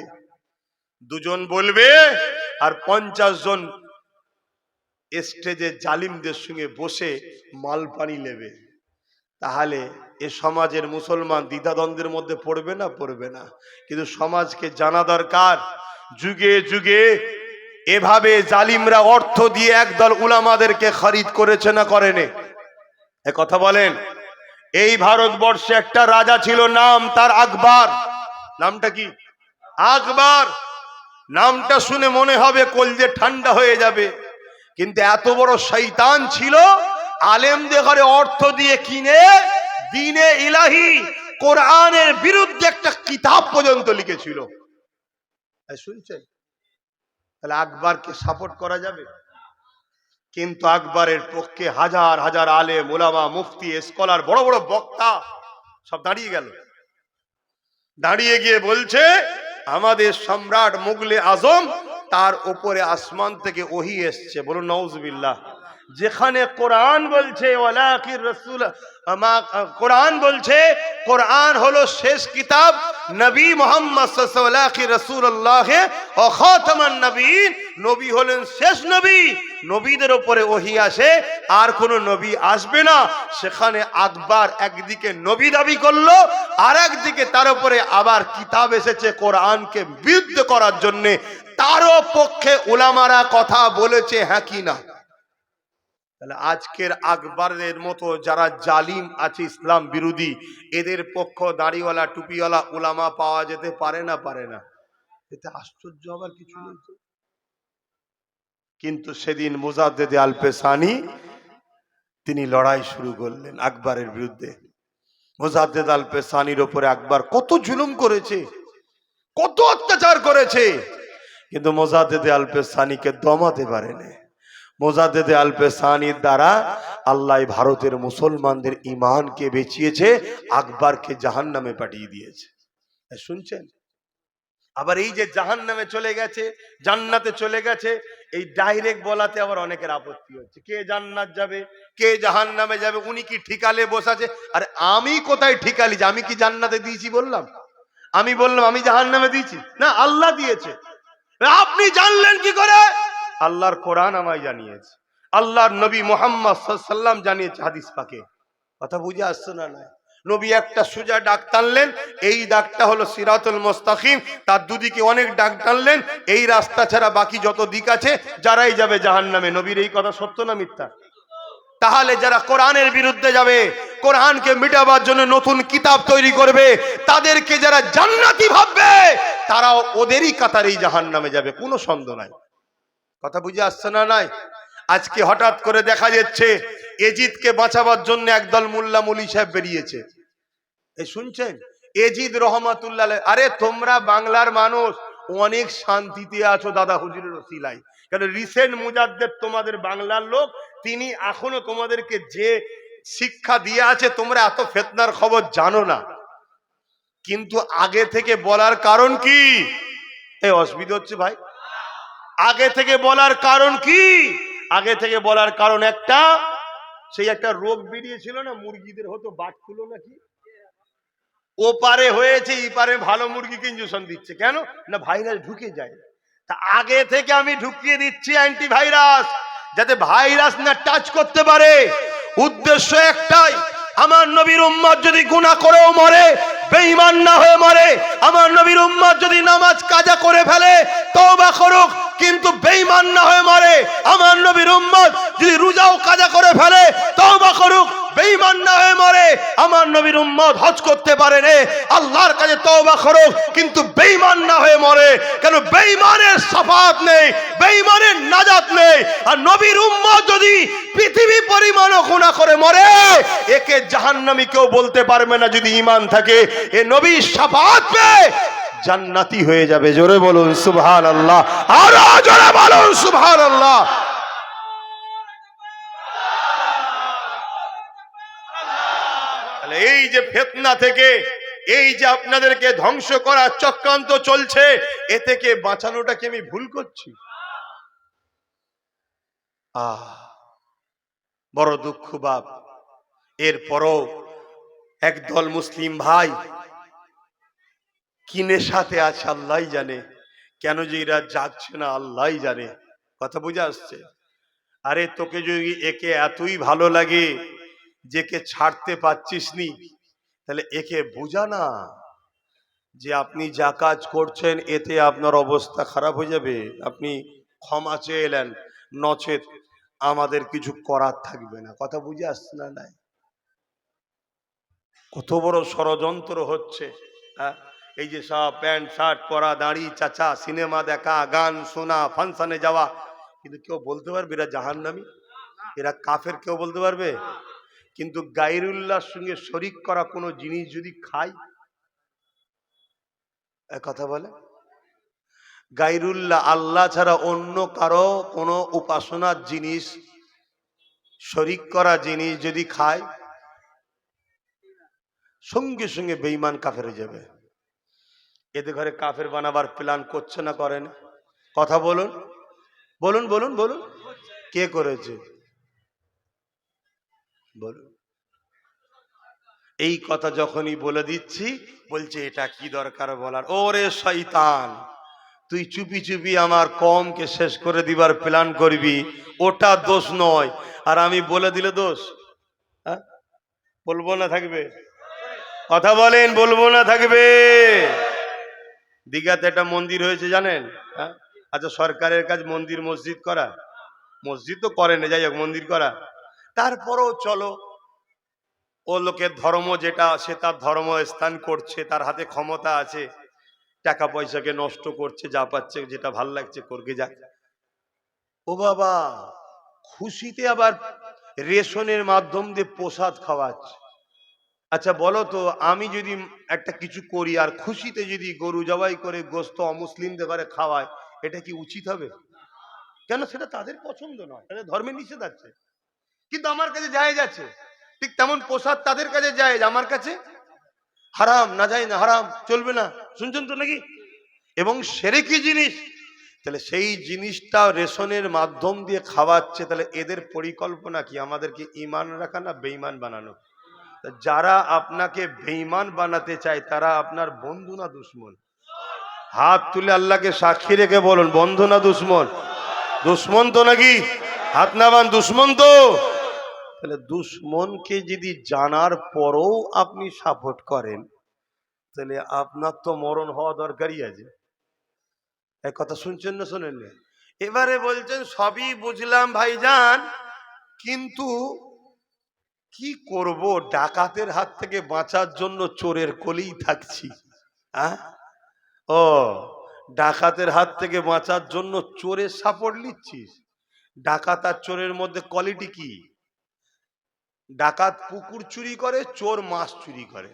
দুজন বলবে আর 50 জন স্টেজে জালিমদের সঙ্গে বসে মালপানি নেবে, তাহলে এ সমাজের মুসলমান দ্বিধাদ্বন্দ্বের মধ্যে পড়বে না? পড়বে না। কিন্তু সমাজকে জানা দরকার, যুগে যুগে এভাবে জালিমরা অর্থ দিয়ে একদল উলামাদেরকে খরিদ করেছে না করেনি? এ কথা বলেন। এই ভারতবর্ষে একটা রাজা ছিল, নাম তার আকবর। নামটা কি? আকবর। নামটা শুনে মনে হবে কলজে ঠান্ডা হয়ে যাবে, কিন্তু এত বড় শয়তান ছিল, আলেমদের ঘরে অর্থ দিয়ে কিনে দ্বীনে ইলাহি কোরআনের বিরুদ্ধে একটা কিতাব পর্যন্ত লিখেছিল। শুনছেন? তাহলে আকবরকে সাপোর্ট করা যাবে? কিন্তু আকবরের পক্ষে হাজার হাজার আলেম, ওলামা, মুফতি, স্কলার, বড় বড় বক্তা সব দাঁড়িয়ে গেল। দাঁড়িয়ে গিয়ে বলছে, আমাদের সম্রাট মুগলে আজম, তার উপরে আসমান থেকে ওহী এসছে। বলুন নাউজুবিল্লাহ। যেখানে কোরআন বলছে ওয়ালাকির রাসূল, কোরআন বলছে কোরআন হলো শেষ কিতাব, নবী মুহাম্মদ সাল্লাল্লাহু আলাইহি রাসূলুল্লাহ ও খাতামান নবীন, নবী হলেন শেষ নবী, নবীদের উপরে ওহী আসে, আর কোন নবী আসবে না। সেখানে আকবর একদিকে নবী দাবি করলো, আর একদিকে তার উপরে আবার কিতাব এসেছে কোরআনকে বিরুদ্ধ করার জন্য। তারও পক্ষে উলামারা কথা বলেছে, হ্যাঁ কি না? তাহলে আজকের আকবরের মতো যারা জালিম আছে, ইসলাম বিরোধী, এদের পক্ষ দাড়িওয়ালা টুপিওয়ালা উলামা পাওয়া যেতে পারে না? পারে না? এতে আশ্চর্য হবার কিছু নেই তো। কিন্তু সেদিন মুজাদ্দেদ আল-পেশানি তিনি লড়াই শুরু করলেন আকবরের বিরুদ্ধে। মুজাদ্দেদ আল-পেশানির উপরে আকবর কত জুলুম করেছে, কত অত্যাচার করেছে, কিন্তু মুজাদ্দেদ আল-পেশানিকে দমাতে পারেনি। মুজাদ্দেদ আল-পেশানির দ্বারা আল্লাহ ভারতের মুসলমানদের ঈমানকে বাঁচিয়েছে, আকবরকে জাহান্নামে পাঠিয়ে দিয়েছে। শুনছেন? আবার এই যে জাহান্নামে চলে গেছে, জান্নাতে চলে গেছে, এই ডাইরেক্ট বলাতে আবার অনেকের আপত্তি হচ্ছে। কে জান্নাত যাবে, কে জাহান্নামে যাবে, উনি কি ঠিকালে বসাছে? আরে আমি কোথায় ঠিকালি? আমি কি জান্নাতে দিয়েছি বললাম? আমি বললাম আমি জাহান্নামে দিয়েছি? না, আল্লাহ দিয়েছে। আপনি জানলেন কি করে? আল্লাহর কোরআন আমায় জানিয়েছে, আল্লাহর নবী মুহাম্মদ সাল্লাল্লাহু আলাইহি ওয়াসাল্লাম জানিয়েছে হাদিস পাকে। কথা বুঝে আসছে না? না, নবী একটা সোজা ডাক টানলেন, এই ডাকটা হলো সিরাতুল মুস্তাকিম, তার দুদিকে অনেক ডাক টানলেন, এই রাস্তা ছাড়া বাকি যত দিক আছে যারাই যাবে জাহান্নামে। নবীর এই কথা সত্য না মিথ্যা? তাহলে যারা কোরআনের বিরুদ্ধে যাবে, কোরআনকে মিটাবার জন্য নতুন কিতাব তৈরি করবে, তাদেরকে যারা জান্নাতি ভাববে, তারাও ওদেরই কাতারেই জাহান্নামে যাবে, কোনো সন্দেহ নাই। কথা বুঝে আসছে না? নাই। আজকে হঠাৎ করে দেখা যাচ্ছে এজিদকে বাঁচাবার জন্য একদল মোল্লা মুলি সাহেব বেরিয়েছে। এই শুনছেন? এজিদ রহমাতুল্লাহ, আরে তোমরা বাংলার মানুষ অনেক শান্তিতে আছো দাদা হুজুরের ওসিলায়। কারণ রিসেন্ট মুজাদ্দেদ তোমাদের বাংলার লোক, তিনি এখনো তোমাদেরকে যে শিক্ষা দিয়ে আছে, তোমরা এত ফিতনার খবর জানো না। কিন্তু আগে থেকে বলার কারণ কি? এই অসুবিধা হচ্ছে ভাই। আগে থেকে বলার কারণ কি? আগে থেকে বলার কারণ একটা, সেই একটা রোগ বেরিয়েছিল না, মুরগিদের হতো বাট খুলো নাকি, ও পারে হয়েছে, এই পারে ভালো মুরগিকে ইনজেকশন দিচ্ছে। কেন না? ভাইরাস ঢুকে যায়। তা আগে থেকে আমি ঢুকিয়ে দিচ্ছি অ্যান্টিভাইরাস, যাতে ভাইরাস না টাচ করতে পারে। উদ্দেশ্য একটাই, আমার নবীর উম্মত যদি গুনাহ করেও মরে, বেঈমান না হয়ে মরে, আমার নবীর উম্মত যদি নামাজ কাজা করে ফেলে, তওবা করুক, কিন্তু বেঈমান না হয়ে মরে। আমার নবীর উম্মত যদি রোজাও কাজা করে ফেলে, তওবা করুক, বেঈমান না হয়ে মরে। আমার নবীর উম্মত হজ করতে পারে না, আল্লাহর কাছে তওবা করুক, কিন্তু বেঈমান না হয়ে মরে। কেন? বেঈমানের শাফাআত নেই, বেঈমানের নাজাত নেই। আর নবীর উম্মত যদি পৃথিবী পরিমাণও গুনাহ করে মরে, একে জাহান্নামী কেউ বলতে পারবে না যদি ঈমান থাকে। এ নবীর শাফাআত পেয়ে জান্নাতি হয়ে যাবে। জোরে বলুন সুবহানাল্লাহ, আরো জোরে বলুন সুবহানাল্লাহ। এই যে ফিতনা থেকে এই যে আপনাদেরকে ধ্বংস করার চক্রান্ত চলছে, এ থেকে বাঁচানোটা কি আমি ভুল করছি? বড় দুঃখ বাপ। এরপরও একদল মুসলিম ভাই কি নেশাতে আছে আল্লাহই জানে, কেন যে এরা যাচ্ছে না আল্লাহই জানে। কথা বুঝে আসছে? আরে তোকে যদি একে এতই ভালো লাগে যে কে ছাড়তে পারছিস নি, তাহলে একে বুঝা না যে আপনি যা কাজ করছেন এতে আপনার অবস্থা খারাপ হয়ে যাবে, আপনি ক্ষমা চেয়ে এলেন, নচেত আমাদের কিছু করার থাকবে না। কথা বুঝে আসছে না? নাই কত বড় ষড়যন্ত্র হচ্ছে। হ্যাঁ, এই যে সব প্যান্ট শার্ট পরা, দাড়ি চাচা, সিনেমা দেখা, গান শোনা, ফাংশনে যাওয়া, কিন্তু কেউ বলতে পারবে এরা জাহান্নামী, এরা কাফের? কেউ বলতে পারবে? কিন্তু গায়রুল্লাহর সঙ্গে শরিক করা কোনো জিনিস যদি খায়, কথা বলে গায়রুল্লাহ আল্লাহ ছাড়া অন্য কারো কোনো উপাসনার জিনিস, শরিক করা জিনিস যদি খায়, সঙ্গে সঙ্গে বেঈমান কাফের হয়ে যাবে। এদের ঘরে কাফের বানাবার প্ল্যান করছে না করেন? কথা বলুন, বলুন বলুন বলুন, কে করেছে বলুন? এই কথা যখনই বলে দিচ্ছি, বলছে এটা কি দরকার বলার? ওরে শয়তান, তুই চুপি চুপি আমার কমকে শেষ করে দিবার প্ল্যান করবি, ওটা দোষ নয়, আর আমি বলে দিলে দোষ? হ্যাঁ, বলবো না থাকবে? কথা বলেন, বলবো না থাকবে? দীঘাতে একটা মন্দির হয়েছে জানেন? হ্যাঁ, আচ্ছা, সরকারের কাজ মন্দির মসজিদ করা, মসজিদ তো করে না, যাই হোক মন্দির করা। তারপরও চলো, ও লোকের ধর্ম যেটা, সে তার ধর্ম স্থান করছে, তার হাতে ক্ষমতা আছে, টাকা পয়সাকে নষ্ট করছে, যা পাচ্ছে যেটা ভাল লাগছে করবে, যাক। ও বাবা, খুশিতে আবার রেশনের মাধ্যম দিয়ে প্রসাদ খাওয়াচ্ছে। আচ্ছা বলো তো, আমি যদি একটা কিছু করি আর খুশিতে যদি গরু জবাই করে গোস্ত অমুসলিমদের ঘরে খাওয়ায়, এটা কি উচিত হবে? কেন? সেটা তাদের পছন্দ নয়, তাদের ধর্মে নিষেধ আছে, কিন্তু আমার কাছে জায়েজ আছে। ঠিক তেমন প্রসাদ তাদের কাছে জায়েজ, আমার কাছে হারাম। না যায় না, হারাম, চলবে না, শুনছেন তো নাকি? এবং শিরকি জিনিস, তাহলে সেই জিনিসটা রেশনের মাধ্যম দিয়ে খাওয়াচ্ছে, তাহলে এদের পরিকল্পনা কি? আমাদেরকে ঈমান রাখা না বেঈমান বানানো? যারা আপনাকে বেঈমান বানাতে চায় তারা আপনার বন্ধু না দুশ্মন? হাত তুলে আল্লাহকে সাক্ষী রেখে বলুন, বন্ধু না দুশ্মন? দুশ্মন তো নাকি? হাত নামান, দুশ্মন তো। তাহলে দুশ্মনকে যদি জানার পরও আপনি সাপোর্ট করেন, তাহলে আপনার তো মরণ হওয়া দরকারই আছে। এক কথা শুনছেন না শোনেন না? এবারে বলছেন সবই বুঝলাম ভাইজান, কিন্তু কি করব, ডাকাতের হাত থেকে বাঁচার জন্য চোরের কোলেই থাকছি। হ্যাঁ, ও ডাকাতের হাত থেকে বাঁচার জন্য চোরের সাপোর্ট নিচ্ছিস? ডাকাত আর চোরের মধ্যে কোয়ালিটি কি? ডাকাত পুকুর চুরি করে, চোর মাছ চুরি করে,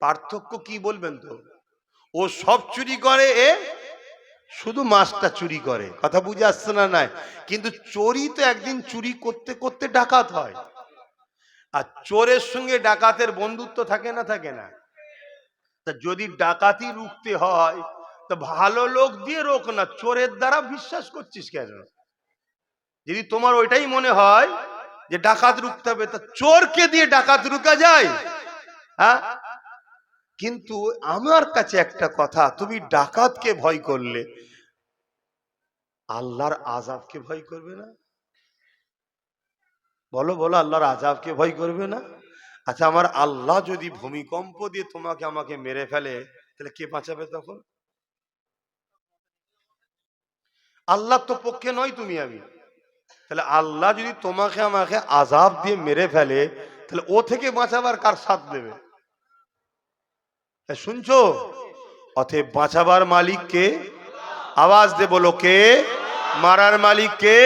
পার্থক্য কি বলবেন তো? ও সব চুরি করে, এ শুধু মাছটা চুরি করে। কথা বুঝে আসছে না? নাই, কিন্তু চোরই তো একদিন চুরি করতে করতে ডাকাত হয়। আর চোরের সঙ্গে ডাকাতের বন্ধুত্ব থাকে না থাকে না? তা যদি ডাকাতি রুখতে হয়, তো ভালো লোক দিয়ে রোক না, চোরের দ্বারা বিশ্বাস করছিস কেন? যদি তোমার ওইটাই মনে হয় যে ডাকাত রুখতে হবে, তা চোরকে দিয়ে ডাকাত রুকা যায়? হ্যাঁ, কিন্তু আমার কাছে একটা কথা, তুমি ডাকাতকে ভয় করলে আল্লাহর আযাবকে ভয় করবে না? বলো বলো, আল্লাহর আযাবকে ভয় করবে না? আচ্ছা, আমার আল্লাহ যদি ভূমিকম্প দিয়ে তোমাকে আমাকে মেরে ফেলে, তাহলে কে বাঁচাবে তখন? আল্লাহ তো পক্ষে নয় তুমি আমি। তাহলে আল্লাহ যদি তোমাকে আমাকে আযাব দিয়ে মেরে ফেলে, তাহলে ও থেকে বাঁচাবার কার সাথ দেবে? শুনছো? অতএব বাঁচাবার মালিক কে? আওয়াজ দে বলো, কে? মারার মালিক কে?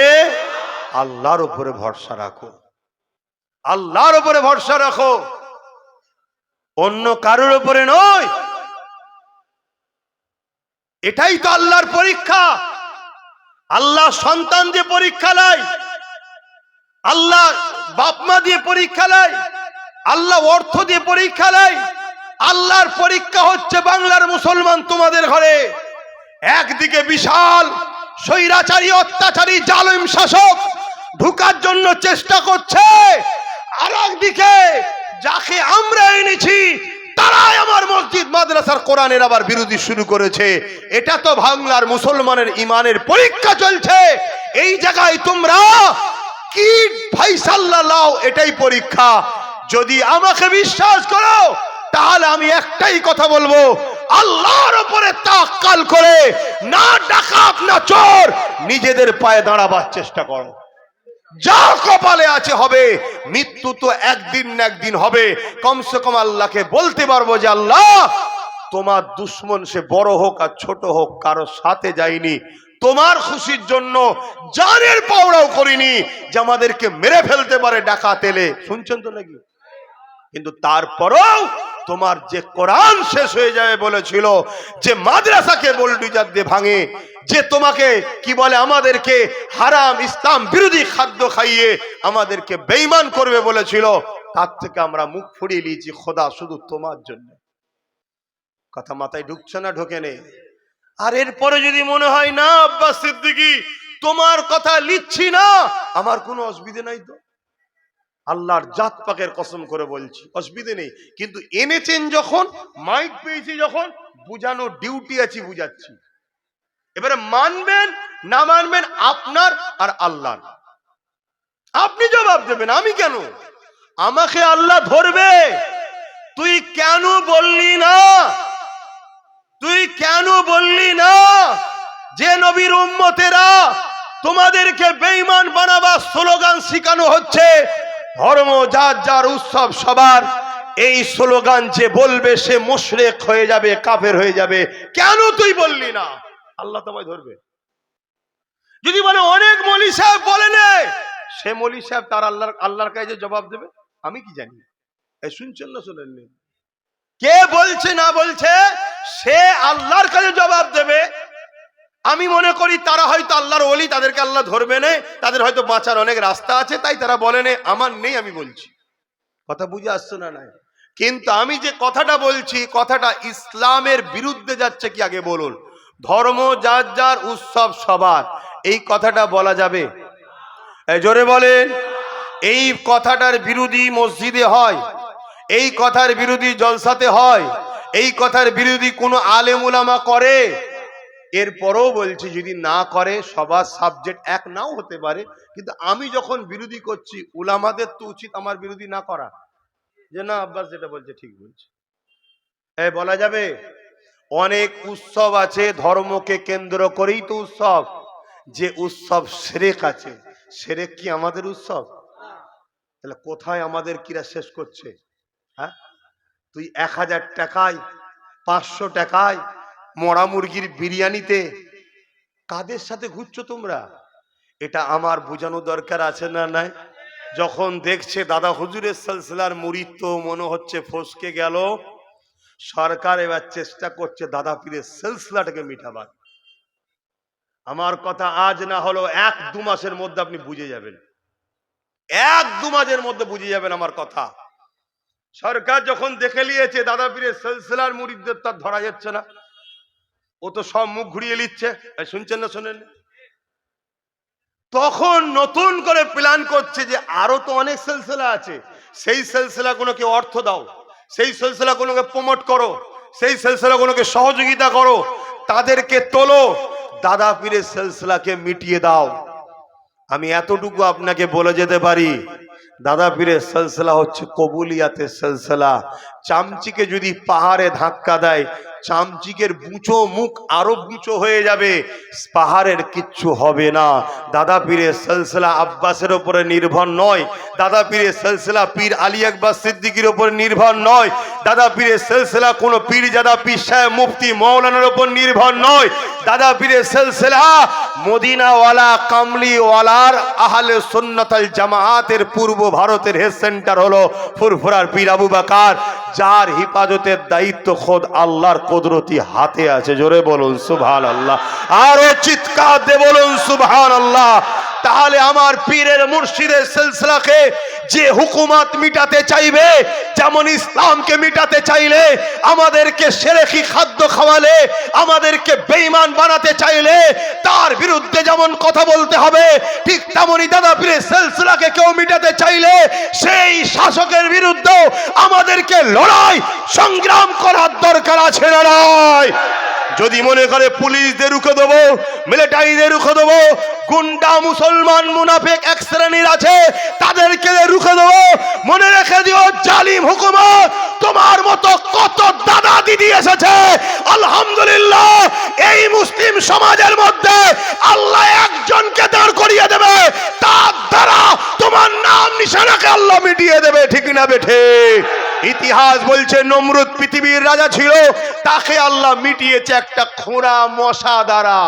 আল্লাহর উপরে ভরসা রাখো, আল্লাহর উপরে ভরসা রাখো, অন্য কারোর উপরে নয়। এটাই তো আল্লাহর পরীক্ষা। আল্লাহ সন্তান দিয়ে পরীক্ষা নেয়, আল্লাহ বাপ মা দিয়ে পরীক্ষা নেয়, আল্লাহ অর্থ দিয়ে পরীক্ষা নেয়, আল্লাহর পরীক্ষা হচ্ছে বাংলার মুসলমান তোমাদের ঘরে। একদিকে বিশাল স্বৈরাচারী অত্যাচারী জালিম শাসক ঢুকার জন্য চেষ্টা করছে, আর একদিকে যাকে আমরা এনেছি তারাই আমার মসজিদ মাদ্রাসার কোরআনের আবার বিরোধী শুরু করেছে। এটা তো বাংলার মুসলমানের ইমানের পরীক্ষা চলছে। এই জায়গায় তোমরা কি ফাইসাল্লা লাও, এটাই পরীক্ষা। যদি আমাকে বিশ্বাস করো তাহলে আমি একটাই কথা বলবো, আল্লাহর উপরে তাওয়াক্কুল করে না ডাকাত না চোর নিজেদের পায়ে দাঁড়াবার চেষ্টা করো। যা কপালে আছে হবে, মৃত্যু তো একদিন না একদিন হবে। কমসে কম আল্লাহকে বলতে পারবো যে আল্লাহ তোমার দুশ্মন সে বড় হোক আর ছোট হোক কারো সাথে যায়নি, তোমার খুশির জন্য জানের পাওড়াও করিনি যে আমাদেরকে মেরে ফেলতে পারে ডাকাত এলে। শুনছেন তো নাকি? কিন্তু তারপরেও তোমার যে কোরআন শেষ হয়ে যাবে বলেছিল, যে মাদ্রাসাকে বোল্ডুজার দিয়ে ভাঙে, যে তোমাকে কি বলে আমাদেরকে হারাম ইসলাম বিরোধী খাদ্য খাইয়ে আমাদেরকে বেঈমান করবে বলেছিল, তার থেকে আমরা মুখ ফুরিয়ে নিয়েছি খোদা শুধু তোমার জন্য। কথা মাথায় ঢুকছে না? ঢোকে নেই। আর এরপরে যদি মনে হয় না আব্বাস সিদ্দিকী তোমার কথা লিখছি না, আমার কোনো অসুবিধা নাই তো, আল্লাহর জাত পাকের কসম করে বলছি অসুবিধে নেই। কিন্তু এনেছেন যখন, মাইক পেয়েছি যখন, বুঝানো ডিউটি আছে, বুঝাচ্ছি। এবারে মানবেন না মানবেন আপনার আর আল্লাহর, আপনি জবাব দেবেন। আমি কেন? আমাকে আল্লাহ ধরবে। তুই কেন বললি না, তুই কেন বললি না যে নবীর উম্মতেরা তোমাদেরকে বেঈমান বানাবার স্লোগান শিখানো হচ্ছে, ধর্ম যার যার উৎসব সবার, এই স্লোগান যে বলবে সে মুশরিক হয়ে যাবে, কাফের হয়ে যাবে। কেন তুই বললি না? আল্লাহ তোমায় ধরবে। যদি বলে অনেক মৌলী সাহেব বলে নে, সে মৌলী সাহেব তার আল্লাহর কাছে জবাব দেবে, আমি কি জানি? এই শুনছেন না শোনেননি? কে বলছে না বলছে সে আল্লাহর কাছে জবাব দেবে। আমি মনে করি তারা হয়তো আল্লাহর ওলি, তাদেরকে আল্লাহ ধরবে না, তাদের হয়তো বাঁচার অনেক রাস্তা আছে, তাই তারা বলে না। আমার নেই, আমি বলছি। কথা বুঝে আসছে না? নাই। কিন্তু আমি যে কথাটা বলছি, কথাটা ইসলামের বিরুদ্ধে যাচ্ছে কি? আগে বলুন। ধর্ম যার যার উৎসব সবার, এই কথাটা বলা যাবে? জোরে বলেন। এই কথাটার বিরোধী মসজিদে হয়, এই কথার বিরোধী জলসাতে হয়, এই কথার বিরোধী কোনো আলেম উলামা করে। এরপরও বলছি যদি না করে, সবার সাবজেক্ট এক নাও হতে পারে, কিন্তু আমি যখন বিরোধী করছি উলামাদের তো উচিত আমার বিরোধী না করা, যে না আব্বাস যেটা বলছে ঠিক বলছে। বলা যাবে? অনেক উৎসব আছে ধর্মকে কেন্দ্র করেই তো উৎসব। যে উৎসব শিরক আছে, শিরক কি আমাদের উৎসব? তাহলে কোথায় আমাদের কিরা শেষ করছে? হ্যাঁ, তুই 1000 টাকায় 500 টাকায় মরা মুরগির বিরিয়ানিতে কাদের সাথে ঘুরছো তোমরা? এটা আমার বোঝানো দরকার আছে না নাই? যখন দেখছে দাদা হুজুরের সিলসিলার মুরিদ তো মনে হচ্ছে ফসকে গেল, সরকার এবার চেষ্টা করছে দাদা পীরের সিলসিলাটাকে মিটাবার। আমার কথা আজ না হলো 1-2 মাসের মধ্যে আপনি বুঝে যাবেন, 1-2 মাসের মধ্যে বুঝে যাবেন আমার কথা। সরকার যখন দেখে নিয়েছে দাদা পীরের সিলসিলার মুরিদদের তার ধরা যাচ্ছে না, ও তো সব মুখ ঘুরিয়ে নিচ্ছে। শুনছেন না শোনেন? তখন নতুন করে প্ল্যান করছে যে আরো তো অনেক সিলসিলা আছে, সেই সিলসিলাগুলোকে অর্থ দাও, সেই সিলসিলাগুলোকে প্রমোট করো, সেই সিলসিলাগুলোকে সহযোগিতা করো, তাদেরকে তোলো, দাদা পীরের সিলসিলাকে মিটিয়ে দাও। আমি এতটুকু আপনাকে বলে যেতে পারি, দাদা পীরের সিলসিলা হচ্ছে কবুলিয়াতের সিলসিলা। চামচিকে যদি পাহাড়ে ধাক্কা দেয়, চামচিকের বুঁচো মুখ আরো বুঁচো হয়ে যাবে, পাহাড়ের কিচ্ছু হবে না। দাদা পীরের সিলসিলা আব্বাসের উপরে নির্ভর নয়, দাদা পীরের সিলসিলা পীর আলী আকবর সিদ্দিকীর উপর নির্ভর নয়, দাদা পীরের সিলসিলা কোনো পীরজাদা পীর সাহেব মুফতি মৌলানার উপর নির্ভর নয়। দাদা পীরের সিলসিলা মদিনাওয়ালা কামলিওয়ালার আহলে সুন্নাত আল জামাআতের পূর্ব ভারতের হেড সেন্টার হলো ফুরফুরার পীর আবু বকর, যার হিফাজতের দায়িত্ব খোদ আল্লাহর কুদরতি হাতে আছে। জোরে বলুন সুবহানাল্লাহ, আরো চিৎকার দিয়ে বলুন সুবহানাল্লাহ। তাহলে আমার পীরের মুর্শিদের সিলসিলাকে যে হুকুমত মিটাতে চাইবে, যেমন ইসলামকে মিটাতে চাইলে, আমাদেরকে শিরকি খাদ্য খাওয়ালে, আমাদেরকে বেঈমান বানাতে চাইলে তার বিরুদ্ধে যেমন কথা বলতে হবে, ঠিক তেমনি দাদা পীরের সিলসিলাকে কেউ মিটাতে চাইলে সেই শাসকের বিরুদ্ধে আমাদেরকে লড়াই সংগ্রাম করার দরকার আছে না নাই? যদি মনে করে পুলিশদের রুখে দেবো, মিলিটারিদের রুখে দেবো, গুন্ডা মুসলমান মুনাফিক এক শ্রেণীর আছে তাদেরকে রুখে দেবো, মনে রেখে দিও জালিম হুকুমত তোমার মতো কত দাদা দিদি এসেছে, আলহামদুলিল্লাহ এই মুসলিম সমাজের মধ্যে আল্লাহ একজনকে দাঁড় করিয়ে দেবে, তার দ্বারা তোমার নাম নিশানাকে আল্লাহ মিটিয়ে দেবে। ঠিক না বেঠে? ইতিহাস বলছে নমরুদ পৃথিবীর রাজা ছিল, তাকে আল্লাহ মিটিয়েছে একটা খোঁড়া মশা দ্বারা।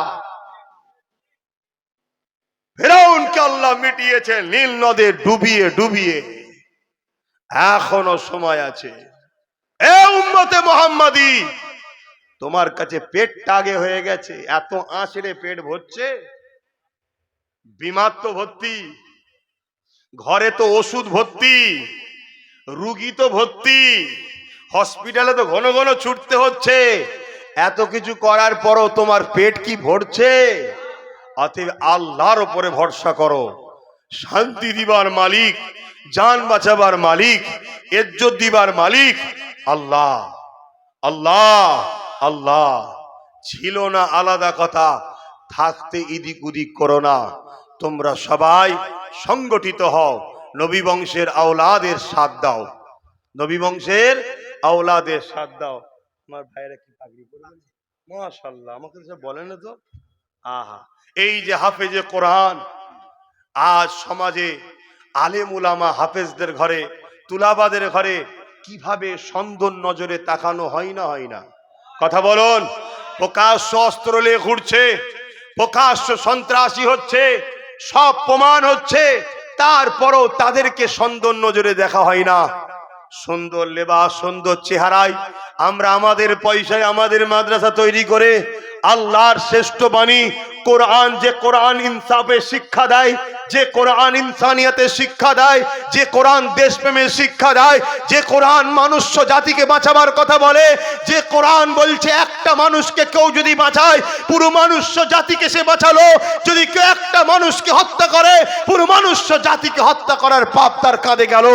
ফেরাউনকে আল্লাহ মিটিয়েছে নীল নদে ডুবিয়ে ডুবিয়ে। এখনো সময় আছে। এ উম্মতে মুহাম্মাদি, তোমার কাছে পেটটা আগে হয়ে গেছে, এত আঁচড়ে পেট ভরছে, বিমার তো ভর্তি, ঘরে তো ওষুধ ভর্তি, রুগী তো ভর্তি, হসপিটালে তো ঘন ঘন ছুটতে হচ্ছে, এত কিছু করার পরও তোমার পেট কি ভরছে? অতএব আল্লাহর উপরে ভরসা করো। শান্তি দিবার মালিক, জান বাঁচাবার মালিক, ইজ্জত দিবার মালিক আল্লাহ। আল্লাহ আল্লাহ ছিল না আলাদা কথা, থাকতে ইদিক উদিক করো না। তোমরা সবাই সংগঠিত হও, নবী বংশের আওলাদের সাথ দাও, নবী বংশের আওলাদের সাথ দাও। আমার ভাইরা কি পাগড়ি পরবেন? মাশাআল্লাহ, আমাকে বলেন না তো। আহা, এই যে হাফেজে কোরআন, আজ সমাজে আলেম উলামা হাফেজদের ঘরে, তুলাবাদের ঘরে কিভাবে সন্দন নজরে তাকানো হয় না হয় না? কথা বলুন। প্রকাশ্য অস্ত্র নিয়ে ঘুরছে, প্রকাশ্য সন্ত্রাসী হচ্ছে, সব প্রমাণ হচ্ছে, তারপরও তাদেরকে সন্দন নজরে দেখা হয় না। সুন্দর লেবাস, সুন্দর চেহারায় আমরা আমাদের পয়সায় আমাদের মাদ্রাসা তৈরি করে আল্লাহর শ্রেষ্ঠ বাণী কোরআন, যে কোরআন ইনসাফের শিক্ষা দেয়, যে কোরআন ইনসানিয়তের শিক্ষা দেয়, যে কোরআন দেশপ্রেমের শিক্ষা দেয়, যে কোরআন মনুষ্য জাতিকে বাঁচাবার কথা বলে, যে কোরআন বলছে একটা মানুষকে কেউ যদি বাঁচায় পুরো মনুষ্য জাতিকে সে বাঁচালো, যদি কেউ একটা মানুষকে হত্যা করে পুরো মনুষ্য জাতিকে হত্যা করার পাপ তার কাঁধে গেল।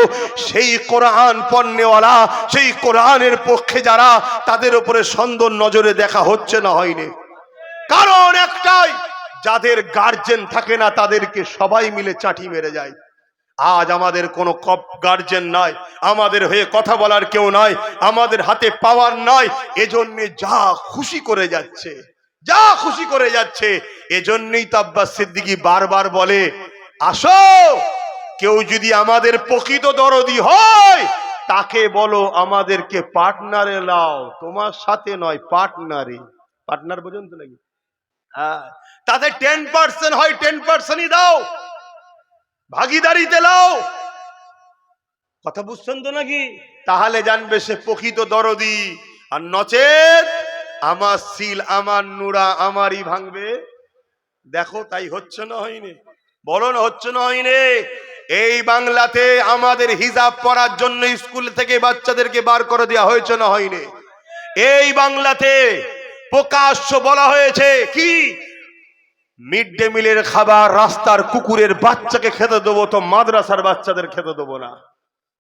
সেই কোরআন পণ্যওয়ালা, সেই কোরআনের পক্ষে যারা, তাদের উপরে সন্দন নজরে দেখা হচ্ছে না হয়নি? কারণ একটাই, যাদের গার্জেন থাকে না তাদেরকে সবাই মিলে চাটি মেরে যায়। আজ আমাদের কোনো গার্জেন নাই, আমাদের হয়ে কথা বলার কেউ নাই, আমাদের হাতে পাওয়ার নাই, এজন্য যা খুশি করে যাচ্ছে, যা খুশি করে যাচ্ছে। এজন্যই তো আব্বাস সিদ্দিকী বারবার বলে, আসো, কেউ যদি আমাদের প্রকৃত দরদি হয় তাকে বলো আমাদেরকে পার্টনারে লাও, তোমার সাথে নয়, পার্টনারে। পার্টনার বোঝেন তো নাকি? তাতে 10% হয়, 10%ই দাও, ভাগিদারিতে লাও। কথা বুঝছেন তো নাকি? তাহলে জানবে সে প্রকৃত দরদি। আর নচেত আমার সিল, আমার নুরা আমারই ভাঙবে। দেখো তাই হচ্ছে না হয়নি? বলো না হচ্ছে না হয়নি? এই বাংলাতে আমাদের হিজাব পরার জন্য স্কুল থেকে বাচ্চাদেরকে বার করে দেওয়া হয়েছে না হয়নি? এই বাংলাতে প্রকাশ্য বলা হয়েছে কি, মিড ডে মিলের খাবার রাস্তার কুকুরের বাচ্চাকে খেতে দেবো, তো মাদ্রাসার বাচ্চাদের খেতে দেবো না।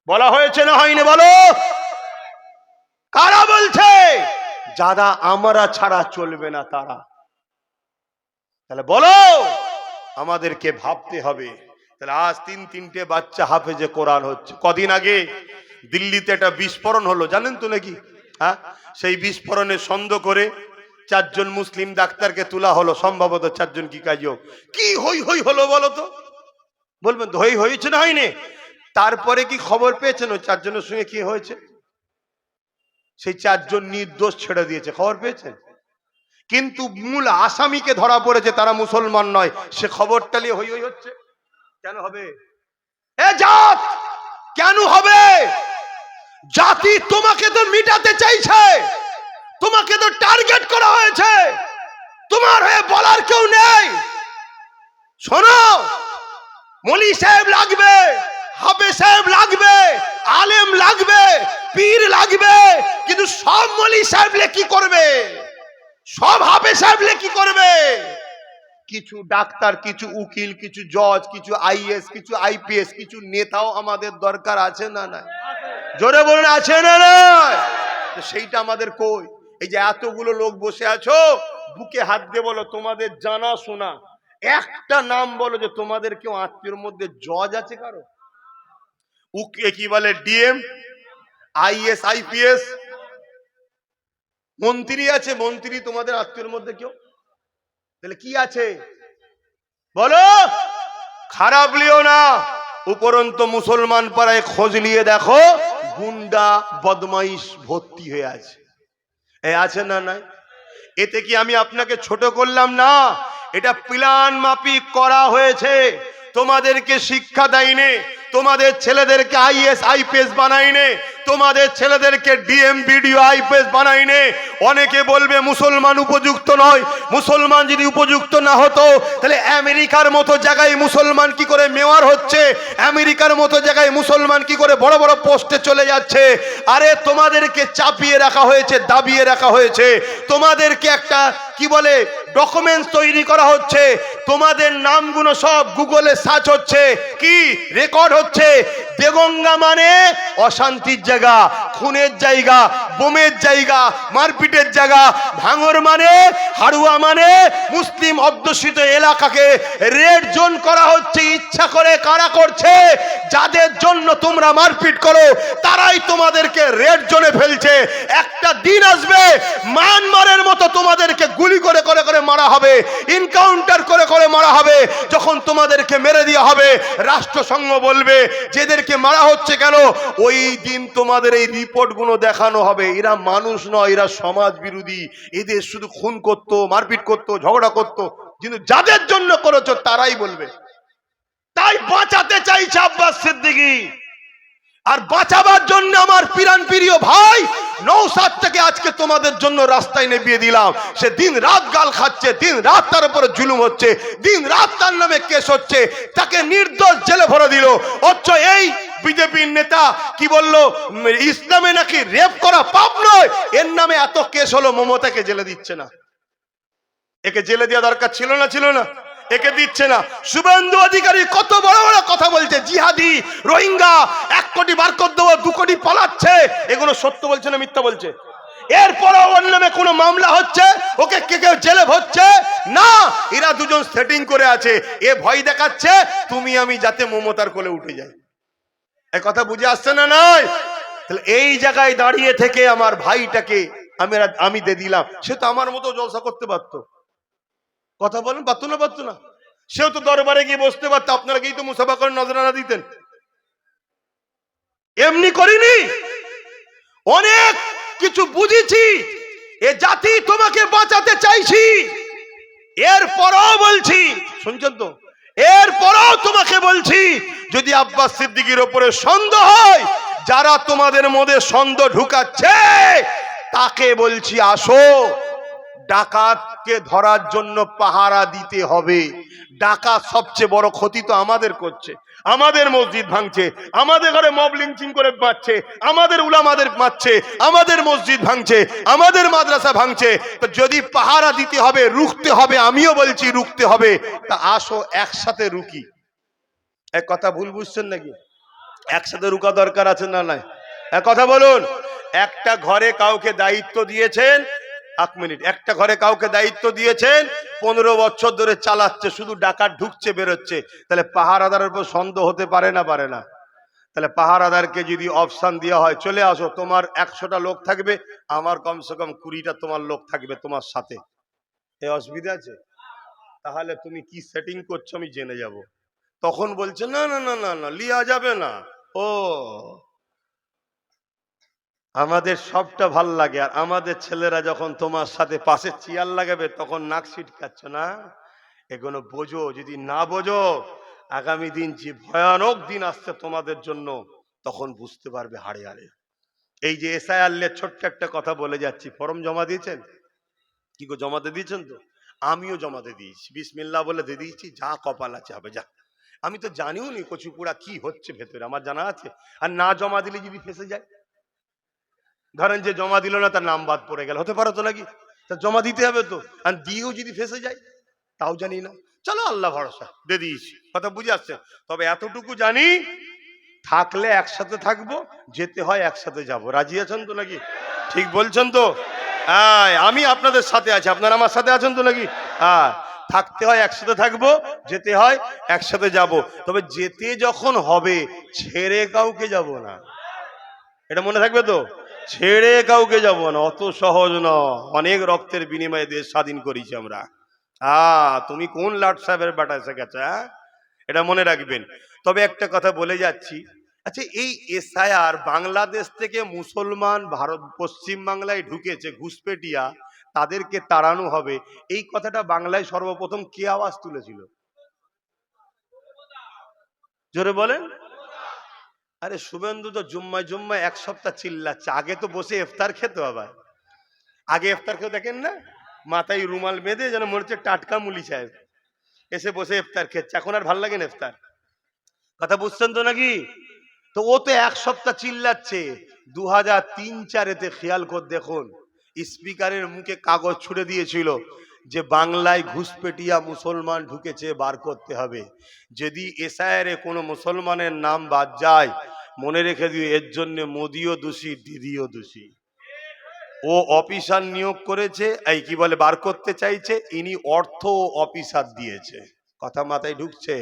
বলা হয়েছে না হয়নি? বলো, কারা বলছে? যারা আমরা ছাড়া চলবে না তারা। তাহলে বলো, আমাদেরকে ভাবতে হবে। তাহলে আজ 3-3টে বাচ্চা হাফেজে কোরআন হচ্ছে। কদিন আগে দিল্লিতে একটা বিস্ফোরণ হলো, জানেন তো নাকি? হ্যাঁ, সেই বিস্ফোরণে সন্দেহ করে 4 জন মুসলিম ডাক্তারকে তোলা হলো, সম্ভবত 4 জন কি কাজ, কি হই হই হলো বলো তো? বলবেন তো হই হয়েছে না হয়নি? তারপরে কি খবর পেয়েছেন ওই 4 জনের সঙ্গে কি হয়েছে? সেই 4 জন নির্দোষ ছেড়ে দিয়েছে, খবর পেয়েছেন? কিন্তু মূল আসামিকে ধরা পড়েছে, তারা মুসলমান নয়, সে খবরটা নিয়ে হই হই হচ্ছে। কেন হবে? এ জাত কেন হবে? জাতি তোমাকে তো মিটাতে চাইছে, তোমাকে তো টার্গেট করা হয়েছে, তোমার হয়ে বলার কেউ নেই। শোনো, মলি সাহেব লাগবে, হাফেজ সাহেব লাগবে, আলেম লাগবে, পীর লাগবে, কিন্তু সব মলি সাহেবলে কি করবে, সব হাফেজ সাহেবলে কি করবে? কিছু ডাক্তার, কিছু উকিল, কিছু জজ, কিছু আইএস, কিছু আইপিএস, কিছু নেতাও আমাদের দরকার আছে না না? জোরে বলুন, আছে না না? সেইটা আমাদের কই? এই যে এতগুলো লোক বসে আছো, বুকে হাত দিয়ে বলো তোমাদের জানা শোনা একটা নাম বলো যে তোমাদের কেউ আত্মীয়র মধ্যে জজ আছে কারো? কি বলে, ডিএম, আইএস, আইপিএস, মন্ত্রী আছে, মন্ত্রী তোমাদের আত্মীয়র মধ্যে কেউ? তাহলে কি আছে বলো? খারাপ লিও না, উপরন্ত মুসলমান পাড়ায় খোঁজ নিয়ে দেখো গুন্ডা বদমাইশ ভর্তি হয়ে আছে। এ আছে না নাই? এতে কি আমি আপনাকে ছোট করলাম না? এটা প্ল্যান মাফিক করা হয়েছে। তোমাদেরকে শিক্ষা দেয়নি, তোমাদের ছেলেদেরকে আইএস আইপিএস বানাইনে, তোমাদের ছেলেদেরকে ডিএম বিডিও আইপিএস বানাইনে। অনেকে বলবে মুসলমান উপযুক্ত নয়। মুসলমান যদি উপযুক্ত না হতো তাহলে আমেরিকার মতো জায়গায় মুসলমান কি করে মেয়র হচ্ছে, আমেরিকার মতো জায়গায় মুসলমান কি করে বড় বড় পোস্টে চলে যাচ্ছে? আরে তোমাদেরকে চাপিয়ে রাখা হয়েছে, দাবিয়ে রাখা হয়েছে। তোমাদেরকে একটা কি বলে ডকুমেন্টস তৈরি করা হচ্ছে, তোমাদের নামগুলো সব গুগলে সার্চ হচ্ছে, কি রেকর্ড হচ্ছে। দেগঙ্গা মানে অশান্তির জায়গা, খুনের জায়গা, বোমের জায়গা, মারপিটের জায়গা। ভাঙর মানে, হাড়ুয়া মানে মুসলিম অধ্যুষিত এলাকাকে রেড জোন করা হচ্ছে। ইচ্ছা করে কারা করছে? যাদের জন্য তোমরা মারপিট করো তারাই তোমাদেরকে রেড জোনে ফেলছে। একটা দিন আসবে মায়ানমারের মতো তোমাদেরকে গুলি করে করে করে মারা হবে, এনকাউন্টার করে করে মারা হবে। যখন তোমাদেরকে মেরে দেওয়া হবে রাষ্ট্রসংঘ বলবে যেদেরকে মারা হচ্ছে কেন, ওই দিন তোমাদের এই রিপোর্ট গুলো দেখানো হবে। এরা মানুষ নয়, এরা সমাজ বিরোধী। এদের শুধু খুন করতো, মারপিট করতো, ঝগড়া করতো, কিন্তু যাদের জন্য করেছো তারাই বলবে। তাই বাঁচাতে চাইছে আব্বাস সিদ্দিকী। আর বাঁচাবার জন্য আমার প্রাণ প্রিয় ভাই নওশাদ থেকে আজকে তোমাদের জন্য রাস্তায় নেবিয়ে দিলাম। সে দিন রাত গাল খাচ্ছে, দিন রাত তার উপরে জুলুম হচ্ছে, দিন রাত তার নামে কেস হচ্ছে, তাকে নির্দোষ জেলে ভরে দিল। অথচ এই বিজেপির নেতা কি বললো, ইসলামে নাকি রেপ করা পাপ নয়, এর নামে এত কেস হলো, মমতাকে জেলে দিচ্ছে না। একে জেলে দেওয়া দরকার ছিল না? ছিল না? একে দিচ্ছে না। শুভেন্দু অধিকারী কত বড় বড় কথা বলছে, জিহাদি, রোহিঙ্গা, 1 কোটি বার করে দেবো, 2 কোটি পালাচ্ছে। এগুলো সত্য বলছে না মিথ্যা বলছে? এরপরও ওর নামে কোনো মামলা হচ্ছে, ওকে কে কেউ জেলে ভরছে না। এরা দুজন সেটিং করে আছে, এ ভয় দেখাচ্ছে তুমি আমি যাতে মমতার কোলে উঠে যাই। এই কথা বুঝে আসছে না? নয়? তাহলে এই জায়গায় দাঁড়িয়ে থেকে আমার ভাইটাকে আমি দিয়ে দিলাম। সে তো আমার মতো জলসা করতে পারতো। কথা বলেন, পারতো না? পারতো না? সেও তো দরবারে গিয়ে বসতে পারতো, আপনারা গিয়ে তো মুসাফা করে নজরানা দিতেন। এমনি করিনি, অনেক কিছু বুঝেছি। এ জাতি তোমাকে বাঁচাতে চাইছি। এরপরও বলছি, শুনছেন তো, এরপরও তোমাকে বলছি, যদি আব্বাস সিদ্দিকীর উপরে সন্দেহ হয়, যারা তোমাদের মধ্যে সন্দেহ ঢুকাচ্ছে তাকে বলছি আসো। ডাকাতকে ধরার জন্য পাহারা দিতে হবে। ডাকাত সবচেয়ে বড় ক্ষতি তো আমাদের করছে। আমাদের মসজিদ ভাঙছে, আমাদের ঘরে মব লিঞ্চিং করে মারছে, আমাদের উলামাদের মারছে, আমাদের মসজিদ ভাঙছে, আমাদের মাদ্রাসা ভাঙছে। তো যদি পাহারা দিতে হবে, রুখতে হবে, আমিও বলছি রুখতে হবে, তা আসো একসাথে রুকি। এক কথা ভুল বুঝছেন নাকি? একসাথে রুকা দরকার আছে না নাই? এক কথা বলুন। একটা ঘরে কাউকে দায়িত্ব দিয়েছেন, 1 মিনিট, একটা ঘরে কাউকে দায়িত্ব দিয়েছেন, 15 বছর ধরে চালাচ্ছে, শুধু ডাকাত ঢুকছে বেরোচ্ছে, তাহলে পাহারাদারের উপর সন্দেহ হতে পারে না? পারে না? তাহলে পাহারাদারকে যদি অপশন দেওয়া হয়, চলে আসো, তোমার 100টা লোক থাকবে, আমার কমসে কম 20টা তোমার লোক থাকবে তোমার সাথে, এই অসুবিধা আছে? তাহলে তুমি কি সেটিং করছো আমি জেনে যাব। তখন বলছে না না না না না, লিয়া যাবে না। ও, আমাদের সবটা ভাল লাগে, আর আমাদের ছেলেরা যখন তোমার সাথে পাশে চেয়ার লাগাবে তখন নাক ছিটকাচ্ছ না। এগুলো বোঝো, যদি না বোঝো আগামী দিন যে ভয়ানক দিন আসছে তোমাদের জন্য, তখন বুঝতে পারবে হাড়ে হাড়ে। এই যে এসআইআর ছোট্ট একটা কথা বলে যাচ্ছি, ফর্ম জমা দিয়েছেন? কি গো, জমা দিয়ে দিয়েছেন তো? আমিও জমা দিয়ে দিয়েছি, বিসমিল্লাহ বলে দিয়ে দিয়েছি, যা কপাল আছে হবে, যা। আমি তো জানিও নি কচুপুড়া কি হচ্ছে ভেতরে, আমার জানা আছে? আর না জমা দিলে যদি ফেসে যায়, ধরেন যে জমা দিল না তার নাম বাদ পড়ে গেল, হতে পারে তো নাকি? তা জমা দিতে হবে তো, আর দিয়েও যদি ফেসে যায় তাও জানি না। চলো আল্লাহ ভরসা, দিয়ে দিয়েছি, কথা বুঝে আসছে। তবে এতটুকু জানি, থাকলে একসাথে থাকবো, যেতে হয় একসাথে যাব। রাজি আছেন তো নাকি? ঠিক বলছেন তো? হ্যাঁ, আমি আপনাদের সাথে আছি, আপনারা আমার সাথে আছেন তো নাকি? হ্যাঁ, থাকতে হয় একসাথে থাকবো, যেতে হয় একসাথে যাব। তবে যেতে যখন হবে ছেড়ে কাউকে যাব না, এটা মনে থাকবে তো? ছেড়ে কাউকে যাব না, অত সহজ না। অনেক রক্তের বিনিময়ে দেশ স্বাধীন করেছি আমরা। তুমি কোন লাট সাহেবের বেটা এসে গেছে, এটা মনে রাখবেন। তবে একটা কথা বলে যাচ্ছি, আচ্ছা এই এসআইআর বাংলাদেশ থেকে মুসলমান ভারত পশ্চিম বাংলায় ঢুকেছে ঘুষপেটিয়া, তাদেরকে তাড়ানো হবে, এই কথাটা বাংলায় সর্বপ্রথম কে আওয়াজ তুলেছিল? জোরে বলেন। আরে শুভেন্দু তো জুম্মায় জুম্মায় এক সপ্তাহ চিল্লাচ্ছে, আগে তো বসে ইফতার খেত। আবার আগে ইফতার খেতে দেখেন না, মাথায় রুমাল বেঁধে যেন মনে হচ্ছে টাটকা মুলি সাহেব এসে বসে ইফতার খেচ্ছে। এখন আর ভাল লাগে না ইফতার, কথা বুঝছেন তো নাকি? তো ও তো এক সপ্তাহ চিল্লাচ্ছে। 2003-4-এ খেয়াল করে দেখুন, স্পিকারের মুখে কাগজ ছুড়ে দিয়েছিল যে বাংলায় ঘুষপেটিয়া মুসলমান ঢুকেছে, বার করতে হবে। যদি এসআইআরে কোনো মুসলমানের নাম বাদ যায়, মনে রেখে দিও এর জন্য মোদিও দোষী, দিদিও দোষী। ও অফিসার নিয়োগ করেছে, এই কি বলে বার করতে চাইছে, ইনি অর্থ অফিসার দিয়েছে। কথা মাথায় ঢুকছে?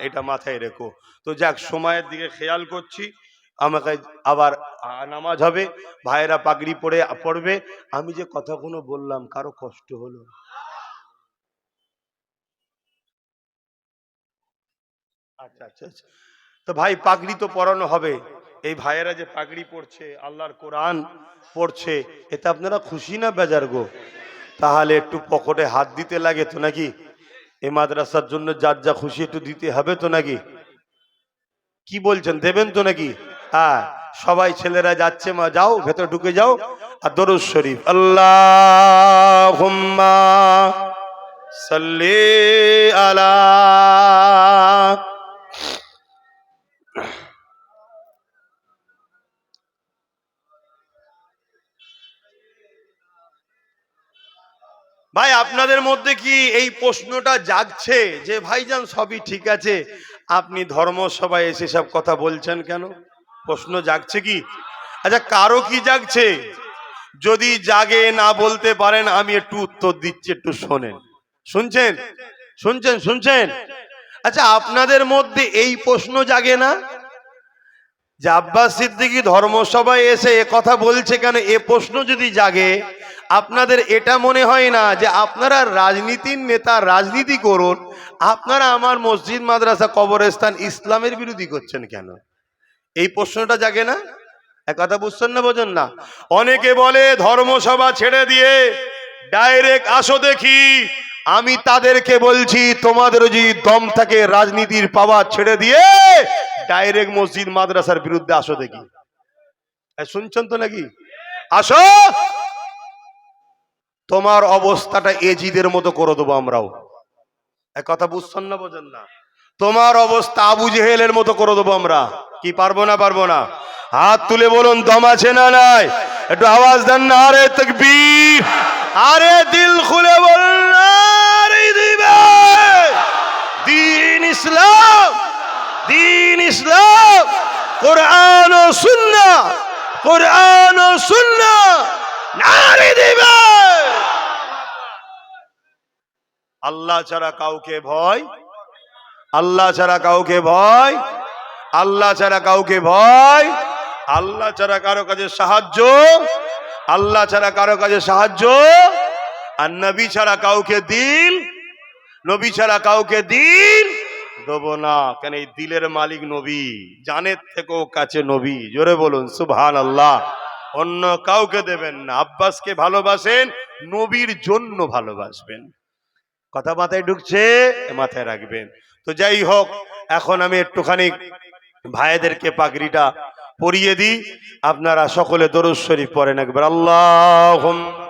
এটা মাথায় রেখো। তো যাক, সময়ের দিকে খেয়াল করছি, আমাকে আবার নামাজ হবে, ভাইয়েরা পাগড়ি পড়বে। আমি যে কথাগুলো বললাম কারো কষ্ট হলো? আচ্ছা আচ্ছা আচ্ছা। তো ভাই পাগড়ি তো পরানো হবে, এই ভাইয়েরা যে পাগড়ি পড়ছে, আল্লাহর কোরআন পড়ছে, এতে আপনারা খুশি না বেজার গো? তাহলে একটু পকেটে হাত দিতে লাগে তো নাকি? এই মাদ্রাসার জন্য যার যা খুশি একটু দিতে হবে তো নাকি? কি বলছেন, দেবেন তো নাকি? হ্যাঁ, সবাই ছেলেরা যাচ্ছে, মা যাও ভেতরে ঢুকে যাও, আর দরুদ শরীফ আল্লাহুম্মা সাল্লি আলা। ভাই আপনাদের মধ্যে কি এই প্রশ্নটা জাগছে যে ভাইজান সবই ঠিক আছে, আপনি ধর্মসভায় এসে সব কথা বলছেন কেন? প্রশ্ন জাগছে কি? আচ্ছা কারো কি জাগছে? যদি জাগে, না বলতে পারেন, আমি একটু উত্তর দিচ্ছি, একটু শোনেন। শুনছেন শুনছেন শুনছেন? আচ্ছা আপনাদের মধ্যে এই প্রশ্ন জাগে না যে আব্বাস সিদ্দিকী ধর্মসভায় এসে এ কথা বলছে কেন? এ প্রশ্ন যদি জাগে, আপনাদের এটা মনে হয় না যে আপনারা রাজনীতির নেতা, রাজনীতি করুন, আপনারা আমার মসজিদ মাদ্রাসা কবরস্থান ইসলামের বিরোধী করছেন কেন? এই প্রশ্নটা জাগে না? এক কথা বুঝছেন না, বোঝেন না? অনেকে বলে ধর্মসভা ছেড়ে দিয়ে ডাইরেক্ট আসো দেখি। আমি তাদেরকে বলছি, তোমাদের যদি দম থাকে রাজনীতির পাওয়ার ছেড়ে দিয়ে ডাইরেক্ট মসজিদ মাদ্রাসার বিরুদ্ধে আসো দেখি। শুনছেন তো নাকি? আসো, তোমার অবস্থাটা এজিদের মতো করে দেবো আমরাও। এক কথা বুঝছেন না, বোঝেন না? তোমার অবস্থা আবু জেহেলের মতো করে দেবো আমরা। কি পারবো না? পারবো না? হাত তুলে বলুন দম আছে না নাই? একটু আওয়াজ দেন না। আরে তাকবীর, আরে দিল খুলে বলুন নারে দিবে। দ্বীন ইসলাম, দ্বীন ইসলাম, কোরআন ও সুন্নাহ, কোরআন ও সুন্নাহ, নারে দিবে। আল্লাহ ছাড়া কাউকে ভয়, আল্লাহ ছাড়া কাউকে ভয়, আল্লাহ ছাড়া কাউকে ভয়, আল্লাহ ছাড়া কারো কাছে সাহায্য, আল্লাহ ছাড়া কারো কাছে সাহায্য, আর নবী ছাড়া কাউকে দিল, নবী ছাড়া কাউকে দিল দেবো না। কেন? এই দিলের মালিক নবী, জানের থেকেও কাছে নবী। জোরে বলুন সুবহানাল্লাহ। অন্য কাউকে দেবেন না। আব্বাসকে ভালোবাসেন, নবীর জন্য ভালোবাসবেন। কথা মাথায় ঢুকছে? মাথায় রাখবেন। তো যাই হোক, এখন আমি একটুখানি ভাইদেরকে পাগড়িটা পরিয়ে দিই। আপনারা সকলে দরুদ শরীফ পড়েন একবার। আল্লাহুম্মা